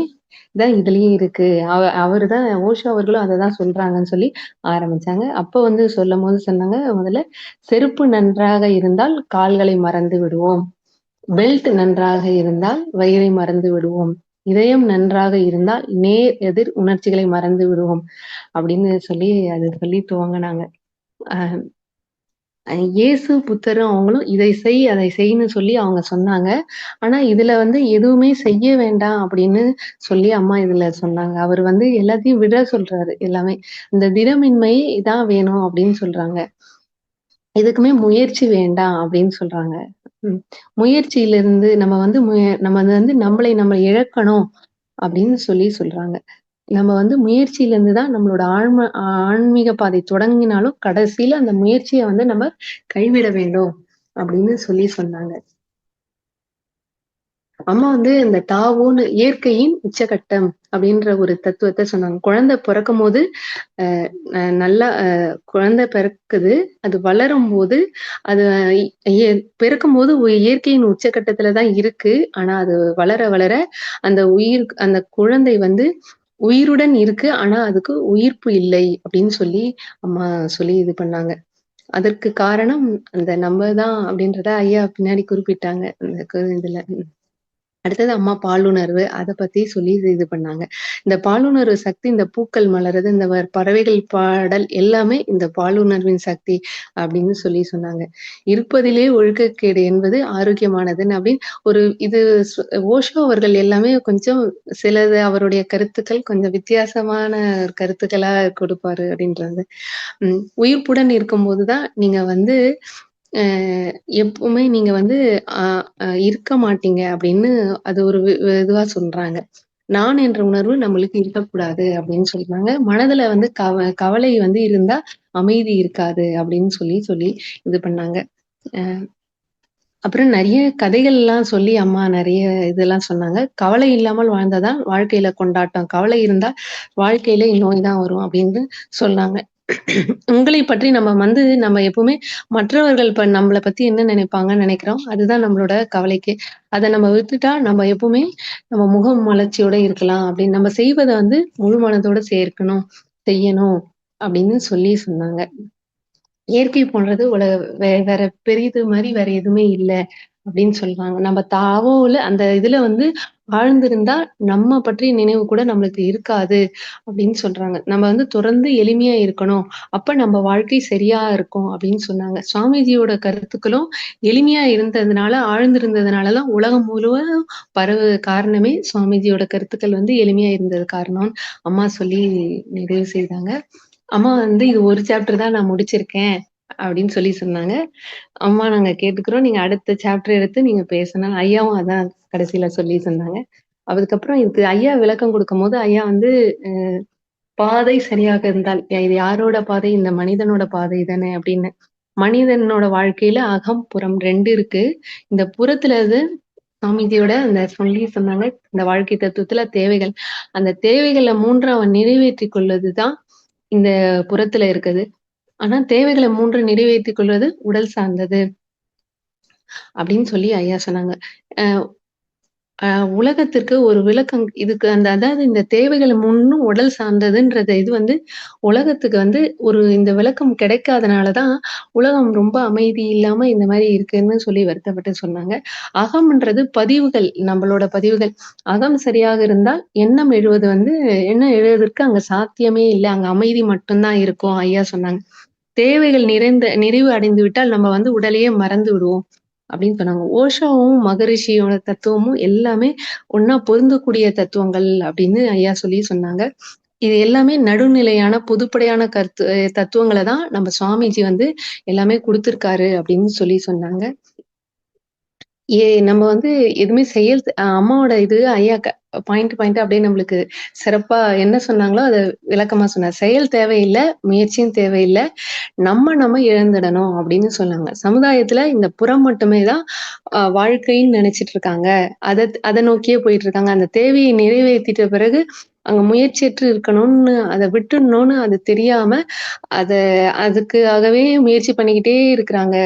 [SPEAKER 2] தான் இதுலயும் இருக்கு. அவரு தான் ஓஷோ அவர்களும் அததான் சொல்றாங்கன்னு சொல்லி ஆரம்பிச்சாங்க. அப்ப வந்து சொல்லும்போது சொன்னாங்க, முதல்ல செருப்பு நன்றாக இருந்தால் கால்களை மறந்து விடுவோம். பெல்ட் நன்றாக இருந்தால் வயிறை மறந்து விடுவோம். இதயம் நன்றாக இருந்தால் நேர் எதிர் உணர்ச்சிகளை மறந்து விடுவோம் அப்படின்னு சொல்லி அது சொல்லி துவங்கினாங்க. அஹ் இயேசு புத்தரும் அவங்களும் இதை செய் அதை செய்ன்னு சொல்லி அவங்க சொன்னாங்க. ஆனா இதுல வந்து எதுவுமே செய்ய வேண்டாம் அப்படின்னு சொல்லி அம்மா இதுல சொன்னாங்க. அவர் வந்து எல்லாத்தையும் விட சொல்றாரு எல்லாமே. இந்த திடமின்மை இதான் வேணும் அப்படின்னு சொல்றாங்க. எதுக்குமே முயற்சி வேண்டாம் அப்படின்னு சொல்றாங்க. முயற்சியிலிருந்து நம்ம வந்து நம்ம இழக்கணும் அப்படின்னு சொல்லி சொல்றாங்க. நம்ம வந்து முயற்சியில இருந்து தான் நம்மளோட ஆன்மீக பாதை தொடங்கினாலும் கடைசியில அந்த முயற்சியை வந்து நம்ம கைவிட வேண்டும் அப்படின்னு சொல்லி சொன்னாங்க. அம்மா வந்து இந்த தாவோன்னு இயற்கையின் உச்சகட்டம் அப்படின்ற ஒரு தத்துவத்தை சொன்னாங்க. குழந்தை பிறக்கும் போது நல்லா குழந்தை பிறக்குது. அது வளரும் போது அது பிறக்கும் போது இயற்கையின் உச்சகட்டத்துல தான் இருக்கு. ஆனா அது வளர வளர அந்த குழந்தை வந்து உயிருடன் இருக்கு. ஆனா அதுக்கு உயிர்ப்பு இல்லை அப்படின்னு சொல்லி அம்மா சொல்லி இது பண்ணாங்க. அதற்கு காரணம் அந்த நம்ம தான் அப்படின்றத ஐயா பின்னாடி குறிப்பிட்டாங்க. அந்த இதுல. அடுத்தது அம்மா பாலுணர்வு. அத பத்தி சொல்லி இது பண்ணாங்க. இந்த பாலுணர்வு சக்தி இந்த பூக்கள் மலர்றது, இந்த பறவைகள் பாடல் எல்லாமே இந்த பாலுணர்வின் சக்தி அப்படின்னு சொல்லி சொன்னாங்க. இருப்பதிலே ஒழுக்கக்கேடு என்பது ஆரோக்கியமானதுன்னு அப்படின்னு ஒரு இது ஓஷோ அவர்கள் எல்லாமே கொஞ்சம் சிலது அவருடைய கருத்துக்கள் கொஞ்சம் வித்தியாசமான கருத்துக்களா கொடுப்பாரு அப்படின்றது. உயிர்ப்புடன் இருக்கும்போது தான் நீங்க வந்து எப்பவுமே நீங்க வந்து அ அ இருக்க மாட்டீங்க அப்படின்னு அது ஒரு இதுவா சொல்றாங்க. நான் என்ற உணர்வு நம்மளுக்கு இருக்கக்கூடாது அப்படின்னு சொல்றாங்க. மனதுல வந்து கவலை வந்து இருந்தா அமைதி இருக்காது அப்படின்னு சொல்லி சொல்லி இது பண்ணாங்க. அ அப்புறம் நெறைய கதைகள்லாம் சொல்லி அம்மா நெறைய இதெல்லாம் சொன்னாங்க. கவலை இல்லாமல் வாழ்ந்தா தான் வாழ்க்கையில கொண்டாட்டம். கவலை இருந்தா வாழ்க்கையில நோய் தான் வரும் அப்படின்னு சொன்னாங்க. உங்களை பற்றி நம்ம எப்பவுமே மற்றவர்கள் நம்மள பத்தி என்ன நினைப்பாங்கன்னு நினைக்கிறோம். அதுதான் நம்மளோட கவலைக்கு. அத நம்ம விட்டுட்டா நம்ம எப்பவுமே நம்ம முகமலர்ச்சியோட இருக்கலாம் அப்படின்னு நம்ம செய்வத வந்து முழு மனதோட செய்யணும் அப்படின்னு சொல்லி சொன்னாங்க. இயற்கை போன்றது வேற பெரியது மாரி வேற எதுவுமே இல்ல அப்படின்னு சொல்றாங்க. நம்ம தாவோல அந்த இதுல வந்து ஆழ்ந்திருந்தா நம்ம பற்றிய நினைவு கூட நம்மளுக்கு இருக்காது அப்படின்னு சொல்றாங்க. நம்ம வந்து தொடர்ந்து எளிமையா இருக்கணும். அப்ப நம்ம வாழ்க்கை சரியா இருக்கும் அப்படின்னு சொன்னாங்க. சுவாமிஜியோட கருத்துக்களும் எளிமையா இருந்ததுனால, ஆழ்ந்திருந்ததுனால தான் உலகம் முழுவதும் காரணமே சுவாமிஜியோட கருத்துக்கள் வந்து எளிமையா இருந்தது காரணம். அம்மா சொல்லி நிறைவு செய்தாங்க. அம்மா வந்து இது ஒரு சாப்டர் தான் நான் முடிச்சிருக்கேன் அப்படின்னு சொல்லி சொன்னாங்க. அம்மா நாங்க கேட்டுக்கிறோம். நீங்க அடுத்த சாப்டர் எடுத்து நீங்க பேசணும். ஐயாவும் அதான் கடைசியில சொல்லி சொன்னாங்க. அதுக்கப்புறம் இதுக்கு ஐயா விளக்கம் குடுக்கும்போது, ஐயா வந்து அ பாதை சரியாக இருந்தால், இது யாரோட பாதை? இந்த மனிதனோட பாதை தானே அப்படின்னு. மனிதனோட வாழ்க்கையில அகம், புறம் 2 இருக்கு. இந்த புறத்துல சாமிஜியோட அந்த சொல்லி சொன்னாங்க. இந்த வாழ்க்கை தத்துவத்துல தேவைகள். அந்த தேவைகள்ல 3 அவன் நிறைவேற்றிக் கொள்வது தான் இந்த புறத்துல இருக்குது. ஆனா தேவைகள 3 நிறைவேற்றிக் கொள்வது உடல் சார்ந்தது அப்படின்னு சொல்லி ஐயா சொன்னாங்க. அ உலகத்திற்கு ஒரு விளக்கம் இதுக்கு அதாவது இந்த தேவைகள் முன்னும் உடல் சார்ந்ததுன்றத இது வந்து உலகத்துக்கு வந்து ஒரு இந்த விளக்கம் கிடைக்காதனால தான் உலகம் ரொம்ப அமைதி இல்லாம இந்த மாரி இருக்குன்னு சொல்லி வருத்தப்பட்டு சொன்னாங்க. அகம்ன்றது பதிவுகள், நம்மளோட பதிவுகள். அகம் சரியாக இருந்தால் எண்ணம் எழுவது வந்து எண்ணம் எழுவதற்கு அங்க சாத்தியமே இல்ல. அங்க அமைதி மட்டும் தான் இருக்கும். ஐயா சொன்னாங்க. தேவைகள் நிறைவு அடைந்து விட்டால் நம்ம வந்து உடலையே மறந்து விடுவோம். அப்படின்னு சொன்னாங்க. ஓஷோவும், மகரிஷியோட தத்துவமும் எல்லாமே ஒண்ணா பொருந்தக்கூடிய தத்துவங்கள் அப்படின்னு ஐயா சொல்லி சொன்னாங்க. இது எல்லாமே நடுநிலையான, பொதுப்படையான தத்துவங்கள தான் நம்ம சுவாமிஜி வந்து எல்லாமே குடுத்திருக்காரு அப்படின்னு சொல்லி சொன்னாங்க. நம்ம வந்து எதுவுமே அம்மாவோட இது ஐயா பாயிண்ட் அப்படியே நம்மளுக்கு சிறப்பா என்ன சொன்னாங்களோ அத விளக்கமா சொன்னார். செயல் தேவையில்ல, முயற்சியும் தேவையில்ல. நம்ம இழந்துடணும் அப்படின்னு சொன்னாங்க. சமுதாயத்துல இந்த புறம் மட்டுமே தான் வாழ்க்கைன்னு நினைச்சிட்டு இருக்காங்க. அத நோக்கியே போயிட்டு இருக்காங்க. அந்த தேவையை நிறைவேத்திட்ட பிறகு அங்க முயற்சியற்று இருக்கணும்னு அத விட்டுடணும்னு அது தெரியாம அத அதுக்காகவே முயற்சி பண்ணிக்கிட்டே இருக்கிறாங்க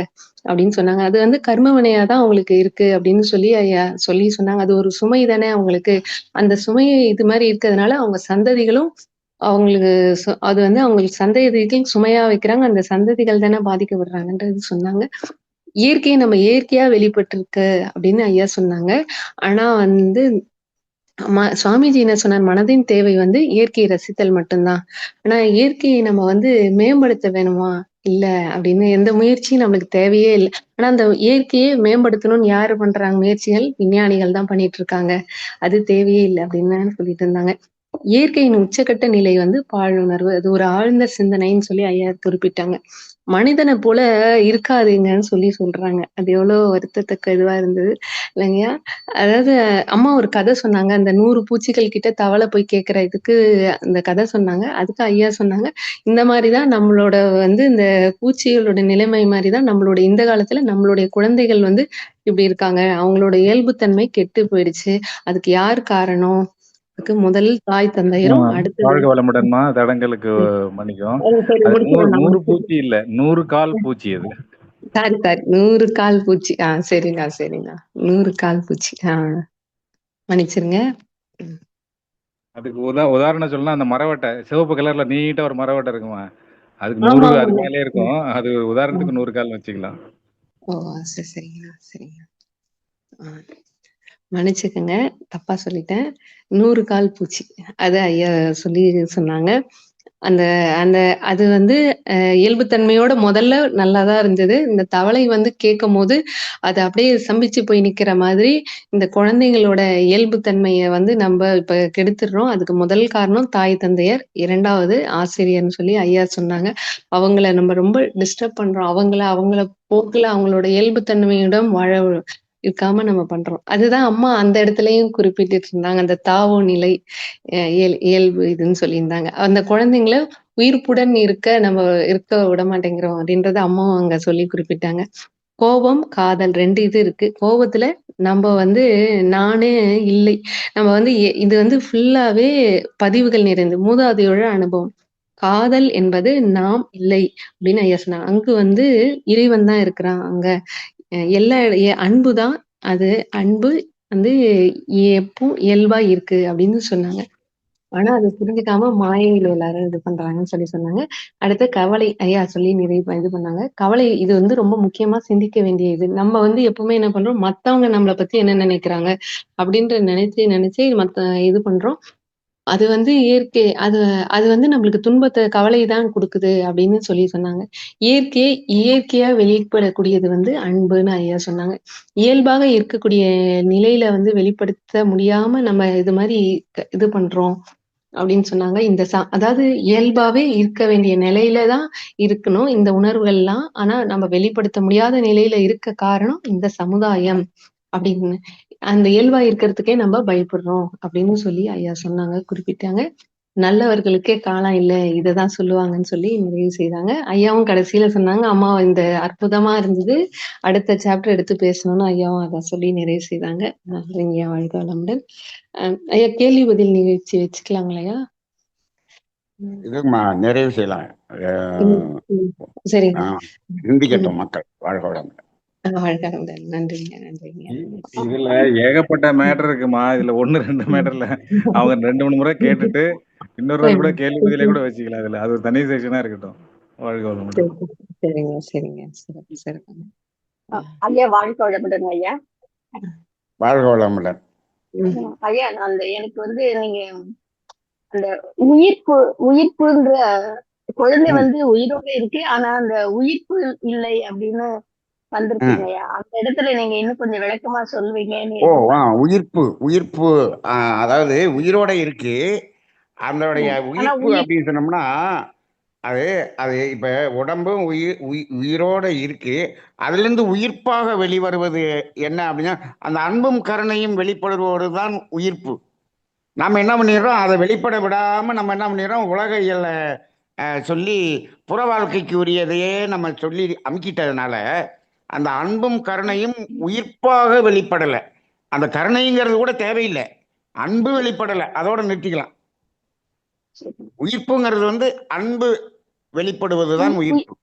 [SPEAKER 2] அப்படின்னு சொன்னாங்க. அது வந்து கர்ம வினையா தான் அவங்களுக்கு இருக்கு அப்படின்னு சொல்லி ஐயா சொல்லி சொன்னாங்க. அது ஒரு சுமை தானே அவங்களுக்கு. அந்த சுமையை இது மாரி இருக்கிறதுனால அவங்க சந்ததிகளும் அவங்களுக்கு அது வந்து அவங்களுக்கு சந்ததிகள் சுமையா வைக்கிறாங்க. அந்த சந்ததிகள் தானே பாதிக்கப்படுறாங்கன்றது சொன்னாங்க. இயற்கையை நம்ம இயற்கையா வெளிப்பட்டிருக்கு அப்படின்னு ஐயா சொன்னாங்க. ஆனா வந்து சுவாமிஜி என்ன சொன்னார்? மனதின் தேவை வந்து இயற்கையை ரசித்தல் மட்டும்தான். ஆனா இயற்கையை நம்ம வந்து மேம்படுத்த வேணுமா? இல்ல அப்படின்னு எந்த முயற்சியும் நம்மளுக்கு தேவையே இல்ல. ஆனா அந்த இயற்கையை மேம்படுத்தணும்னு யாரு பண்றாங்க முயற்சிகள்? விஞ்ஞானிகள் தான் பண்ணிட்டு இருக்காங்க. அது தேவையே இல்ல அப்படின்னு சொல்லிட்டு இருந்தாங்க. இயற்கையின் உச்சக்கட்ட நிலை வந்து பாழுணர்வு. அது ஒரு ஆழ்ந்த சிந்தனைன்னு சொல்லி ஐயா குறிப்பிட்டாங்க. மனிதனை போல இருக்காதீங்கன்னு சொல்லி சொல்றாங்க. அது எவ்வளவு வருத்தத்தக்க இதுவா இருந்தது இல்லைங்கயா? அதாவது அம்மா ஒரு கதை சொன்னாங்க. அந்த 100 பூச்சிகள் கிட்ட தவளை போய் கேட்கிற இதுக்கு அந்த கதை சொன்னாங்க. அதுக்கு ஐயா சொன்னாங்க, இந்த மாரி தான் நம்மளோட வந்து இந்த பூச்சிகளோட நிலைமை மாரி தான் நம்மளோட இந்த காலத்துல நம்மளுடைய குழந்தைகள் வந்து இப்படி இருக்காங்க. அவங்களோட இயல்புத்தன்மை கெட்டு போயிடுச்சு. அதுக்கு யார் காரணம்? அதுக்கு முதல் தாய் தந்தையரும், அடுத்தது
[SPEAKER 4] வாழ்க வளமுடன்மா. தடங்களுக்கு மன்னிக்கும்.
[SPEAKER 2] சரி
[SPEAKER 4] அது 100
[SPEAKER 2] முடிச்சிடலாம்.
[SPEAKER 4] 100 பூச்சி இல்ல, 100 கால் பூச்சி அது.
[SPEAKER 2] சாரி 100 கால் பூச்சி. சரிண்ணா, சரிண்ணா. 100 கால் பூச்சி. மன்னிச்சிருங்க.
[SPEAKER 4] அதுக்கு உதாரணம் சொல்லலாம், அந்த மரவட்டை சிவப்பு கலர்ல நீட்டா ஒரு மரவட்டை இருக்குமா, அதுக்கு 100
[SPEAKER 2] ஆமா,
[SPEAKER 4] அதுக்கு
[SPEAKER 2] ஆமாங்க.
[SPEAKER 4] மேலே இருக்கும். அது உதாரணத்துக்கு 100 கால் வச்சுக்கலாம்.
[SPEAKER 2] ஓ! சரிங்கண்ணா, சரிங்க. மன்னிச்சுக்கங்க. தப்பா சொல்லிட்டேன். 100 கால் பூச்சி. அது ஐயா சொல்லி சொன்னாங்க. அந்த அந்த அது வந்து இயல்புத்தன்மையோட முதல்ல நல்லா தான் இருந்தது. இந்த தவளை வந்து கேட்கும்போது, அது அப்படியே சம்பிச்சு போய் நிக்கிற மாதிரி, இந்த குழந்தைங்களோட இயல்புத்தன்மைய வந்து நம்ப இப்ப கெடுத்துடுறோம். அதுக்கு முதல் காரணம் தாய் தந்தையர். 2வது ஆசிரியர்ன்னு சொல்லி ஐயா சொன்னாங்க. அவங்கள நம்ம ரொம்ப டிஸ்டர்ப் பண்றோம். அவங்கள போக்குல அவங்களோட இயல்புத்தன்மையுடன் வாழ இருக்காம நம்ம பண்றோம். அதுதான் அம்மா அந்த இடத்துலயும் குறிப்பிட்டுட்டு இருந்தாங்க. அந்த தாவோ நிலை இயல்பு இதுன்னு சொல்லியிருந்தாங்க. அந்த குழந்தைங்கள உயிர்ப்புடன் இருக்க விட மாட்டேங்கிறோம் அப்படின்றத அம்மாவும் அங்க சொல்லி குறிப்பிட்டாங்க. கோபம், காதல் 2 இது இருக்கு. கோபத்துல நம்ம வந்து நானே இல்லை. நம்ம வந்து இது வந்து ஃபுல்லாவே பதிவுகள் நிறைந்து மூதாதையோட அனுபவம். காதல் என்பது நாம் இல்லை அப்படின்னு ஐயா சொன்னாங்க. அங்கு வந்து இறைவன் தான் இருக்கிறான் அங்க. எல்லா அன்பு தான் அது. அன்பு வந்து எப்பவும் இயல்பா இருக்கு அப்படின்னு சொன்னாங்க. ஆனா அத புரிஞ்சுக்காம மாயையில எல்லாரும் இது பண்றாங்கன்னு சொல்லி சொன்னாங்க. அடுத்து கவலை ஐயா சொல்லி நிறைவு இது பண்ணாங்க. கவலை இது வந்து ரொம்ப முக்கியமா சிந்திக்க வேண்டிய இது. நம்ம வந்து எப்பவுமே என்ன பண்றோம், மத்தவங்க நம்மள பத்தி என்ன நினைக்கிறாங்க அப்படின்ற நினைச்சு இது பண்றோம். அது வந்து இயற்கை. அது அது வந்து நம்மளுக்கு கவலை தான் குடுக்குது அப்படின்னு சொல்லி சொன்னாங்க. இயற்கையா வெளிப்படக்கூடியது வந்து அன்புன்னு ஐயா சொன்னாங்க. இயல்பாக இருக்கக்கூடிய நிலையில வந்து வெளிப்படுத்த முடியாம நம்ம இது மாரி இது பண்றோம் அப்படின்னு சொன்னாங்க. அதாவது இயல்பாவே இருக்க வேண்டிய நிலையில தான் இருக்கணும் இந்த உணர்வுகள்லாம். ஆனா நம்ம வெளிப்படுத்த முடியாத நிலையில இருக்க காரணம் இந்த சமுதாயம் அப்படின்னு. அந்த இயல்பா இருக்கிறதுக்கே நம்ம பயப்படுறோம் அப்படின்னு சொல்லி ஐயா சொன்னாங்க, குறிப்பிட்டாங்க. நல்லவர்களுக்கே காலம் இல்ல. இததான் சொல்லுவாங்கன்னு சொல்லி நிறைவு செய்தாங்க. ஐயாவும் கடைசியில சொன்னாங்க, அம்மா இந்த அற்புதமா இருந்தது. அடுத்த சாப்டர் எடுத்து பேசணும்னு ஐயாவும் அத சொல்லி நிறைவு செய்தாங்க. நன்றிங்கய்யா. வாழ்க வளமுடன். ஐயா கேள்வி பதில் நிகழ்ச்சி வச்சுக்கலாங்களையா?
[SPEAKER 1] இதுமா நிறைவு செய்யலாம்.
[SPEAKER 2] சரிங்க.
[SPEAKER 1] சிந்திக்கட்டும் மக்கள். வாழ்க வளமுடன்.
[SPEAKER 2] வாழ்க வளமுடன். நன்றிங்க, நன்றிங்க.
[SPEAKER 4] இதுல ஏகப்பட்ட மேட்டர் இருக்குமா. இதுல 1, 2 மேட்டர்ல அவங்க 2, 3 முறை கேட்டுட்டு இன்னொரு நாள் கூட கேள்வி பதிலே கூட வச்சுக்கலாம். அதுல அது ஒரு தனி செக்ஷனா இருக்கட்டும். வாழ்க வளமுடன்.
[SPEAKER 2] சரிங்க, சரிங்க. சிறப்பு, சிறப்புங்க.
[SPEAKER 3] ஐயா வாழ்க வளமுடன் ஐயா.
[SPEAKER 1] வாழ்க வளமுடன்.
[SPEAKER 3] ஐயா எனக்கு வந்து நீங்க அந்த உயிர்ப்பு உயிர்ப்புன்ற குழந்தை வந்து உயிரோட இருக்கு, ஆனா அந்த உயிர்ப்பு இல்லை அப்படின்னு வந்திருக்கீங்க ஐயா. அந்த இடத்துல நீங்க இன்னும் கொஞ்சம் விளக்கமா சொல்லுவீங்கன்னு
[SPEAKER 1] ஓ
[SPEAKER 3] எதிர்பார்க்கிறேன்.
[SPEAKER 1] உயிர்ப்பு அதாவது உயிரோட இருக்கு. அதனுடைய
[SPEAKER 3] ஆனா
[SPEAKER 1] உயிர்ப்பு
[SPEAKER 3] உயிர்
[SPEAKER 1] அப்படின்னு சொன்னோம்னா அது அது இப்ப உடம்பும் உயிரோட இருக்கு. அதுல இருந்து உயிர்ப்பாக வெளிவருவது என்ன அப்படின்னா அந்த அன்பும் கருணையும் வெளிப்படுவது தான் உயிர்ப்பு. நம்ம என்ன பண்ணிடுறோம், அதை வெளிப்பட விடாம நம்ம என்ன பண்ணிடுறோம், உலக இயல்ல சொல்லி புற வாழ்க்கைக்கு உரியதையே நம்ம சொல்லி அமுக்கிட்டதுனால அந்த அன்பும் கருணையும் உயிர்ப்பாக வெளிப்படலை. அந்த கருணைங்கிறது கூட தேவையில்லை, அன்பு வெளிப்படலை, அதோட நிறுத்திக்கலாம். உயிர்ப்புங்கிறது வந்து அன்பு வெளிப்படுவதுதான் உயிர்ப்பு.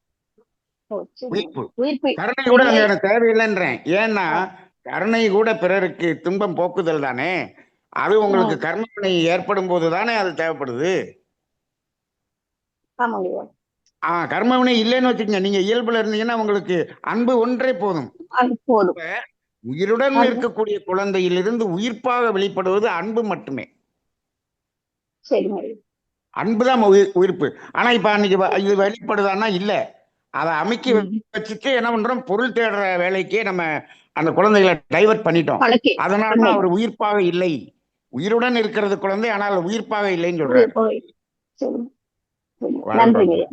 [SPEAKER 1] உயிர்ப்பு
[SPEAKER 3] உயிர்ப்பு
[SPEAKER 1] கருணை கூட
[SPEAKER 3] இல்லை.
[SPEAKER 1] அங்க எனக்கு தேவையில்லைன்றேன். ஏன்னா கருணை கூட பிறருக்கு துன்பம் போக்குதல் தானே. அது உங்களுக்கு கர்மவினை ஏற்படும் போது தானே அது தேவைப்படுது.
[SPEAKER 3] ஆமாங்க ஐயா.
[SPEAKER 1] கர்மவினை இல்லைன்னு வச்சுக்கோங்க, நீங்க இயல்புல இருந்தீங்கன்னா உங்களுக்கு அன்பு ஒன்றே போதும்.
[SPEAKER 3] அது போதும்.
[SPEAKER 1] உயிருடன்
[SPEAKER 3] அது
[SPEAKER 1] இருக்கக்கூடிய குழந்தையிலிருந்து உயிர்ப்பாக வெளிப்படுவது அன்பு மட்டுமே.
[SPEAKER 3] சரிங்க ஐயா.
[SPEAKER 1] அன்புதான் உயிர்ப்பு. ஆனா இப்ப அன்னைக்கு இது வெளிப்படுதான்னா இல்ல. அதை அமைக்கி வச்சுட்டு என்ன பண்றோம், பொருள் தேடுற வேலைக்கே நம்ம அந்த குழந்தைகளை டைவர்ட் பண்ணிட்டோம்.
[SPEAKER 3] பழக்கி
[SPEAKER 1] அதனாலதான் அவர் உயிர்ப்பாக இல்லை. உயிருடன் இருக்கிறது குழந்தை, ஆனால் உயிர்ப்பாக இல்லைன்னு சொல்றாரு.
[SPEAKER 3] சரி. நன்றிங்க ஐயா.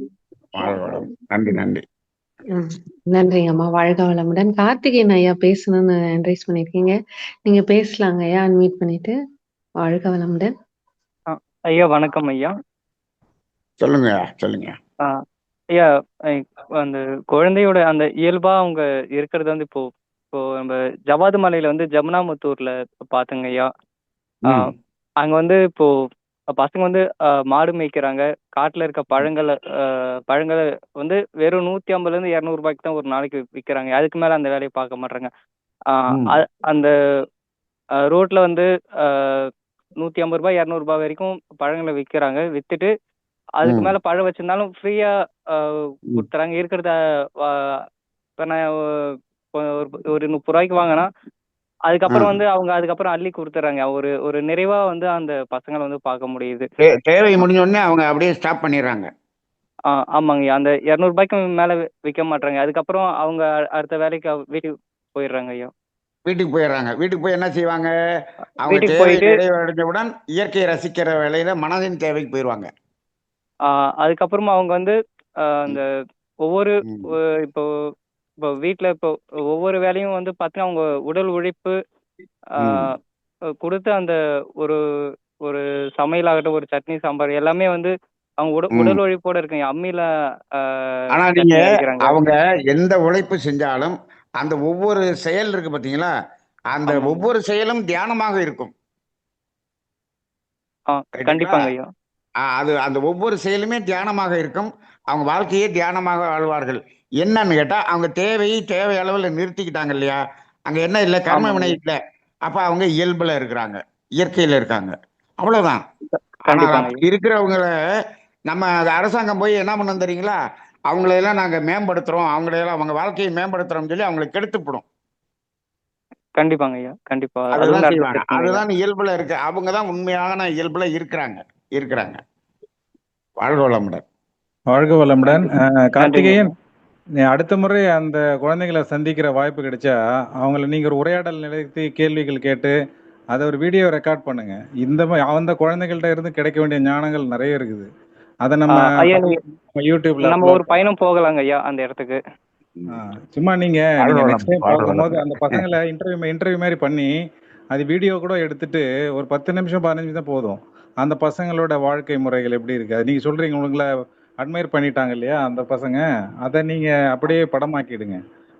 [SPEAKER 1] நன்றி நன்றி.
[SPEAKER 2] நன்றிங்க அம்மா. வாழ்க வளமுடன். கார்த்திகேயன் ஐயா பேசணும்னு என்கரேஜ் பண்ணிருக்கீங்க. நீங்க பேசலாங்க ஐயா, அன்மியூட் பண்ணிட்டு. வாழ்க வளமுடன்.
[SPEAKER 5] ஐயா வணக்கம் ஐயா.
[SPEAKER 1] சொல்லுங்க சொல்லுங்க.
[SPEAKER 5] ஐயா, அந்த குழந்தையோட அந்த இயல்பா அவங்க இருக்கிறது வந்து இப்போ இப்போ நம்ம ஜவாது மலையில வந்து ஜமுனாமுத்தூர்ல பாத்துங்க ஐயா. அங்க வந்து இப்போ பசங்க வந்து மாடு மேய்க்கிறாங்க. காட்டுல இருக்க பழங்களை வந்து வெறும் 150 இருந்து 200 ரூபாய்க்கு தான் ஒரு நாளைக்கு விற்கிறாங்க. அதுக்கு மேல அந்த வேலையை பார்க்க மாட்டாங்க. அந்த ரோட்ல வந்து 150 ரூபாய் 200 ரூபாய் வரைக்கும் பழங்களை விற்கிறாங்க. வித்துட்டு அதுக்கு மேல பழம் வச்சிருந்தாலும் ஃப்ரீயா கொடுத்துறாங்க. இருக்கிறத இப்ப நான் ஒரு 30 ரூபாய்க்கு வாங்கினா அதுக்கப்புறம் வந்து அவங்க அதுக்கப்புறம் அள்ளி கொடுத்துறாங்க. ஒரு நிறைவா வந்து அந்த பசங்களை வந்து பார்க்க முடியுது.
[SPEAKER 1] தேவை முடிஞ்ச உடனே அவங்க அப்படியே ஸ்டாப் பண்ணிடுறாங்க.
[SPEAKER 5] ஆமாங்க. அந்த 200 ரூபாய்க்கு மேல விற்க மாட்டாங்க. அதுக்கப்புறம் அவங்க அடுத்த வேலைக்கு வீட்டுக்கு போயிடுறாங்க ஐயா.
[SPEAKER 1] வீட்டுக்கு போயிடுறாங்க. வீட்டுக்கு போய் என்ன செய்வாங்க, அவங்க
[SPEAKER 5] வீட்டுக்கு
[SPEAKER 1] தேவை
[SPEAKER 5] போயிட்டு
[SPEAKER 1] நிறைவடைஞ்சவுடன் இயற்கையை ரசிக்கிற வேலையில மனதின் தேவைக்கு போயிடுவாங்க.
[SPEAKER 5] அதுக்கப்புறமா அவங்க வந்து அந்த ஒவ்வொரு இப்போ இப்போ வீட்டுல இப்போ ஒவ்வொரு வேலையும் வந்து பார்த்தீங்கன்னா அவங்க உடல் உழைப்பு கொடுத்து அந்த ஒரு ஒரு சமையலாகட்டும், ஒரு சட்னி சாம்பார் எல்லாமே வந்து அவங்க உடல் உழைப்போட இருக்குங்க. அம்மியில
[SPEAKER 1] ஆனா நீங்க
[SPEAKER 5] சட்னி அரைக்கிறாங்க.
[SPEAKER 1] அவங்க எந்த உழைப்பு செஞ்சாலும் அந்த ஒவ்வொரு செயல் இருக்கு பாத்தீங்களா, அந்த ஒவ்வொரு செயலும் தியானமாக இருக்கும்.
[SPEAKER 5] கண்டிப்பாங்க ஐயா.
[SPEAKER 1] அது அந்த ஒவ்வொரு செயலுமே தியானமாக இருக்கும். அவங்க வாழ்க்கையே தியானமாக வாழ்வார்கள். என்னன்னு கேட்டா அவங்க தேவை அளவுல நிறுத்திக்கிட்டாங்க இல்லையா, அங்க என்ன இல்லை, கர்ம வினை இல்லை. அப்ப அவங்க இயல்புல இருக்கிறாங்க, இயற்கையில இருக்காங்க, அவ்வளவுதான். ஆனா அப்படி இருக்கிறவங்கள நம்ம அரசாங்கம் போய் என்ன பண்ண தெரியுங்களா, அவங்களையெல்லாம் நாங்க மேம்படுத்துறோம், அவங்களையெல்லாம் அவங்க வாழ்க்கையை மேம்படுத்துறோம்னு சொல்லி அவங்களை கெடுத்துப்படும்.
[SPEAKER 5] கண்டிப்பாங்க ஐயா, கண்டிப்பா.
[SPEAKER 1] அதுதான் செய்வாங்க. அதுதான் இயல்புல இருக்கு. அவங்கதான் உண்மையான இயல்புல இருக்கிறாங்க. வாழ்க வளமுடன்.
[SPEAKER 4] வாழ்க வளமுடன். கார்த்திகேயன், அடுத்த முறை அந்த குழந்தைகளை சந்திக்கிற வாய்ப்பு கிடைச்சா அவங்கள நீங்க ஒரு உரையாடல் நிலையத்து கேள்விகள் கேட்டு அதை ஒரு வீடியோ ரெக்கார்ட் பண்ணுங்க. இந்த மாதிரி அந்த குழந்தைகள்ட்ட இருந்து கிடைக்க வேண்டிய ஞானங்கள் நிறைய இருக்குது. அதை நம்ம யூடியூப்ல
[SPEAKER 5] நம்ம ஒரு பயணம் போகலாங்க ஐயா அந்த இடத்துக்கு.
[SPEAKER 4] சும்மா நீங்க நெக்ஸ்ட் டைம் பார்க்கும்போது அந்த பசங்களை இன்டர்வியூ மாதிரி பண்ணி அது வீடியோ கூட எடுத்துட்டு ஒரு 10 நிமிஷம் 15 நிமிஷம் தான் போதும். அந்த பசங்களோட வாழ்க்கை முறைகள் எப்படி இருக்கு, அது நீங்க சொல்றீங்க, உங்களை அட்மையர் பண்ணிட்டாங்க இல்லையா அந்த பசங்க, அதை நீங்க அப்படியே படமாக்கிடுங்க.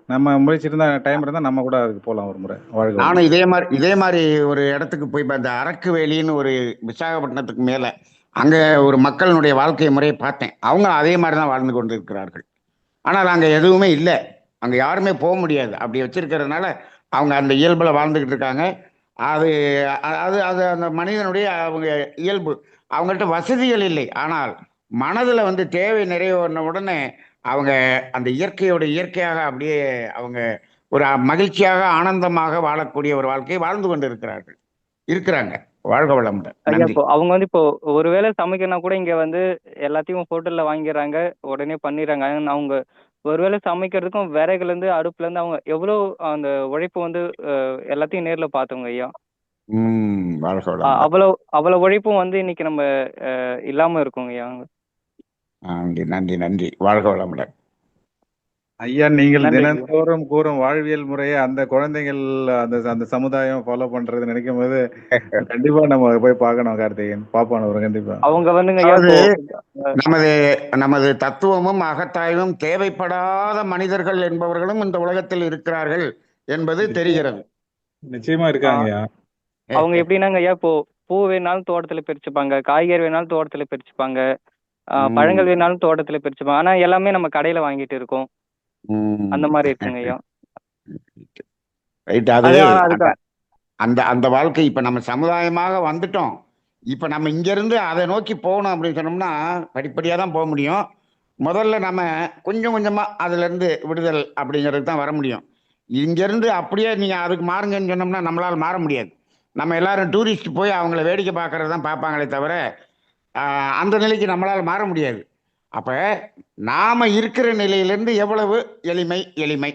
[SPEAKER 4] நம்ம முயற்சிருந்தா டைம் இருந்தா நம்ம கூட அதுக்கு போகலாம் ஒரு முறை. வாழ்க்கை
[SPEAKER 1] நானும் இதே மாதிரி ஒரு இடத்துக்கு போய் இந்த அரக்கு வேலின்னு ஒரு விசாகப்பட்டினத்துக்கு மேல அங்க ஒரு மக்களுடைய வாழ்க்கை முறையை பார்த்தேன். அவங்க அதே மாதிரி தான் வாழ்ந்து கொண்டு இருக்கிறார்கள். ஆனால் அங்க எதுவுமே இல்லை. அங்கே யாருமே போக முடியாது. அப்படி வச்சிருக்கிறதுனால அவங்க அந்த இயல்பில் வாழ்ந்துக்கிட்டு இருக்காங்க. அது அது அது அந்த மனிதனுடைய அவங்க இயல்பு. அவங்கள்ட்ட வசதிகள் இல்லை, ஆனால் மனதில் வந்து தேவை நிறைவேறின உடனே அவங்க அந்த இயற்கையோட இயற்கையாக அப்படியே அவங்க ஒரு மகிழ்ச்சியாக ஆனந்தமாக வாழக்கூடிய ஒரு வாழ்க்கையை வாழ்ந்து கொண்டு இருக்கிறாங்க. வாழ்க வளமுடன்.
[SPEAKER 5] ஐயா
[SPEAKER 1] நன்றி.
[SPEAKER 5] இப்போ அவங்க வந்து இப்போ ஒருவேளை சமைக்கணும்னா கூட இங்க வந்து எல்லாத்தையும் ஹோட்டல்ல வாங்கிடுறாங்க, உடனே பண்ணிடுறாங்க. ஆனா அவங்க ஒருவேளை சமைக்கிறதுக்கும் விறகுல இருந்து அடுப்புல இருந்து அவங்க எவ்வளவு அந்த உழைப்பு வந்து எல்லாத்தையும் நேர்ல பார்த்தவங்க ஐயா.
[SPEAKER 1] வாழ்க வளமுடன்.
[SPEAKER 5] அவ்வளவு அவ்வளவு உழைப்பும் வந்து இன்னைக்கு நம்ம இல்லாம இருக்கோங்க ஐயா.
[SPEAKER 1] நன்றி நன்றி நன்றி. வாழ்க வளமுடன்.
[SPEAKER 4] ஐயா, நீங்கள்
[SPEAKER 5] நன்றி ஐயா.
[SPEAKER 4] தினந்தோறும் கூறும் வாழ்வியல் முறையை அந்த குழந்தைகள் அந்த அந்த சமுதாயம் ஃபாலோ பண்றது நினைக்கும் போது கண்டிப்பா நம்ம போய் பார்க்கணும். கார்த்திகேயன் பாப்பான ஒரு கண்டிப்பா
[SPEAKER 5] அவங்க வந்துங்க ஐயா
[SPEAKER 1] அதாவது
[SPEAKER 5] இப்போ
[SPEAKER 1] நமது நமது தத்துவமும் அகத்தாய்வும் தேவைப்படாத மனிதர்கள் என்பவர்களும் இந்த உலகத்தில் இருக்கிறார்கள் என்பது தெரிகிறது.
[SPEAKER 4] நிச்சயமா இருக்காங்கய்யா.
[SPEAKER 5] அவங்க எப்படின்னாங்க ஐயா, இப்போ பூ வேணாலும் தோட்டத்துல பறிச்சுப்பாங்க, காய்கறி வேணாலும் தோட்டத்துல பறிச்சுப்பாங்க, பழங்கள் வேணாலும் தோட்டத்துல பறிச்சுப்பாங்க. ஆனா எல்லாமே நம்ம கடையில வாங்கிட்டு இருக்கோம். அந்த மாதிரி இருக்குங்க ஐயா.
[SPEAKER 1] ரைட். அது
[SPEAKER 5] அது அதுக்கு
[SPEAKER 1] அந்த அந்த வாழ்க்கை இப்ப நம்ம சமுதாயமாக வந்துட்டோம். இப்ப நம்ம இங்க இருந்து அதை நோக்கி போகணும் அப்படின்னு சொன்னோம்னா படிப்படியா தான் போக முடியும். முதல்ல நம்ம கொஞ்சம் கொஞ்சமா அதுல இருந்து விடுதல் அப்படிங்கிறது தான் வர முடியும். இங்க இருந்து அப்படியே நீங்க அதுக்கு மாறுங்கன்னு சொன்னோம்னா நம்மளால மாற முடியாது. நம்ம எல்லாரும் டூரிஸ்ட் போய் அவங்கள வேடிக்கை பார்க்கறது தான் பார்ப்பாங்களே தவிர அந்த நிலைக்கு நம்மளால மாற முடியாது. அப்ப நாம இருக்கிற நிலையிலிருந்து எவ்வளவு எளிமை எளிமை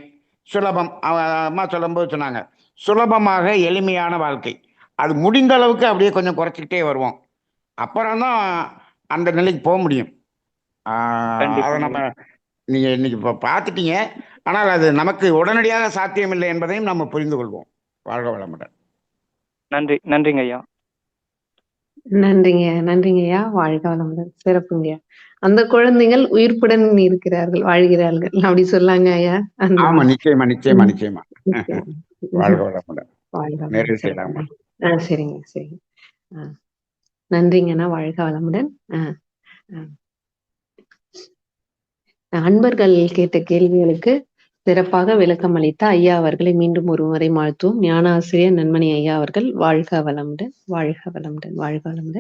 [SPEAKER 1] சுலபம் அம்மா சொல்லும்போது சொன்னாங்க, சுலபமாக எளிமையான வாழ்க்கை. அது முடிந்த அளவுக்கு அப்படியே கொஞ்சம் குறைச்சிக்கிட்டே வருவோம். அப்புறம்தான் அந்த நிலைக்கு போக முடியும். அதை நம்ம நீங்க இன்னைக்கு இப்போ பார்த்துட்டீங்க. ஆனால் அது நமக்கு உடனடியாக சாத்தியமில்லை என்பதையும் நம்ம புரிந்து கொள்வோம். வாழ்க வளமுடன்.
[SPEAKER 5] நன்றி நன்றிங்க ஐயா.
[SPEAKER 2] நன்றிங்க நன்றிங்க ஐயா. வாழ்க வளமுடன். சிறப்புங்க. அந்த குழந்தைகள் உயிர்ப்புடன் இருக்கிறார்கள், வாழ்கிறார்கள் அப்படி சொல்லாங்க ஐயா.
[SPEAKER 1] ஆமா, நிச்சயமா நிச்சயமா நிச்சயமா. வாழ்க வளமுடன்.
[SPEAKER 2] வாழ்க
[SPEAKER 1] நிறைவு
[SPEAKER 2] வளமுடன்.
[SPEAKER 1] செய்யலாமா?
[SPEAKER 2] சரிங்க சரிங்க. நன்றிங்கண்ணா. வாழ்க வளமுடன். அன்பர்கள் கேட்ட கேள்விகளுக்கு சிறப்பாக விளக்கம் அளித்த ஐயா அவர்களை மீண்டும் ஒரு முறை வாழ்த்துவோம். ஞான ஆசிரியர் நன்மணி ஐயா அவர்கள் வாழ்க வளமுடன். வாழ்க வளமுடன். வாழ்க வளமுடன்.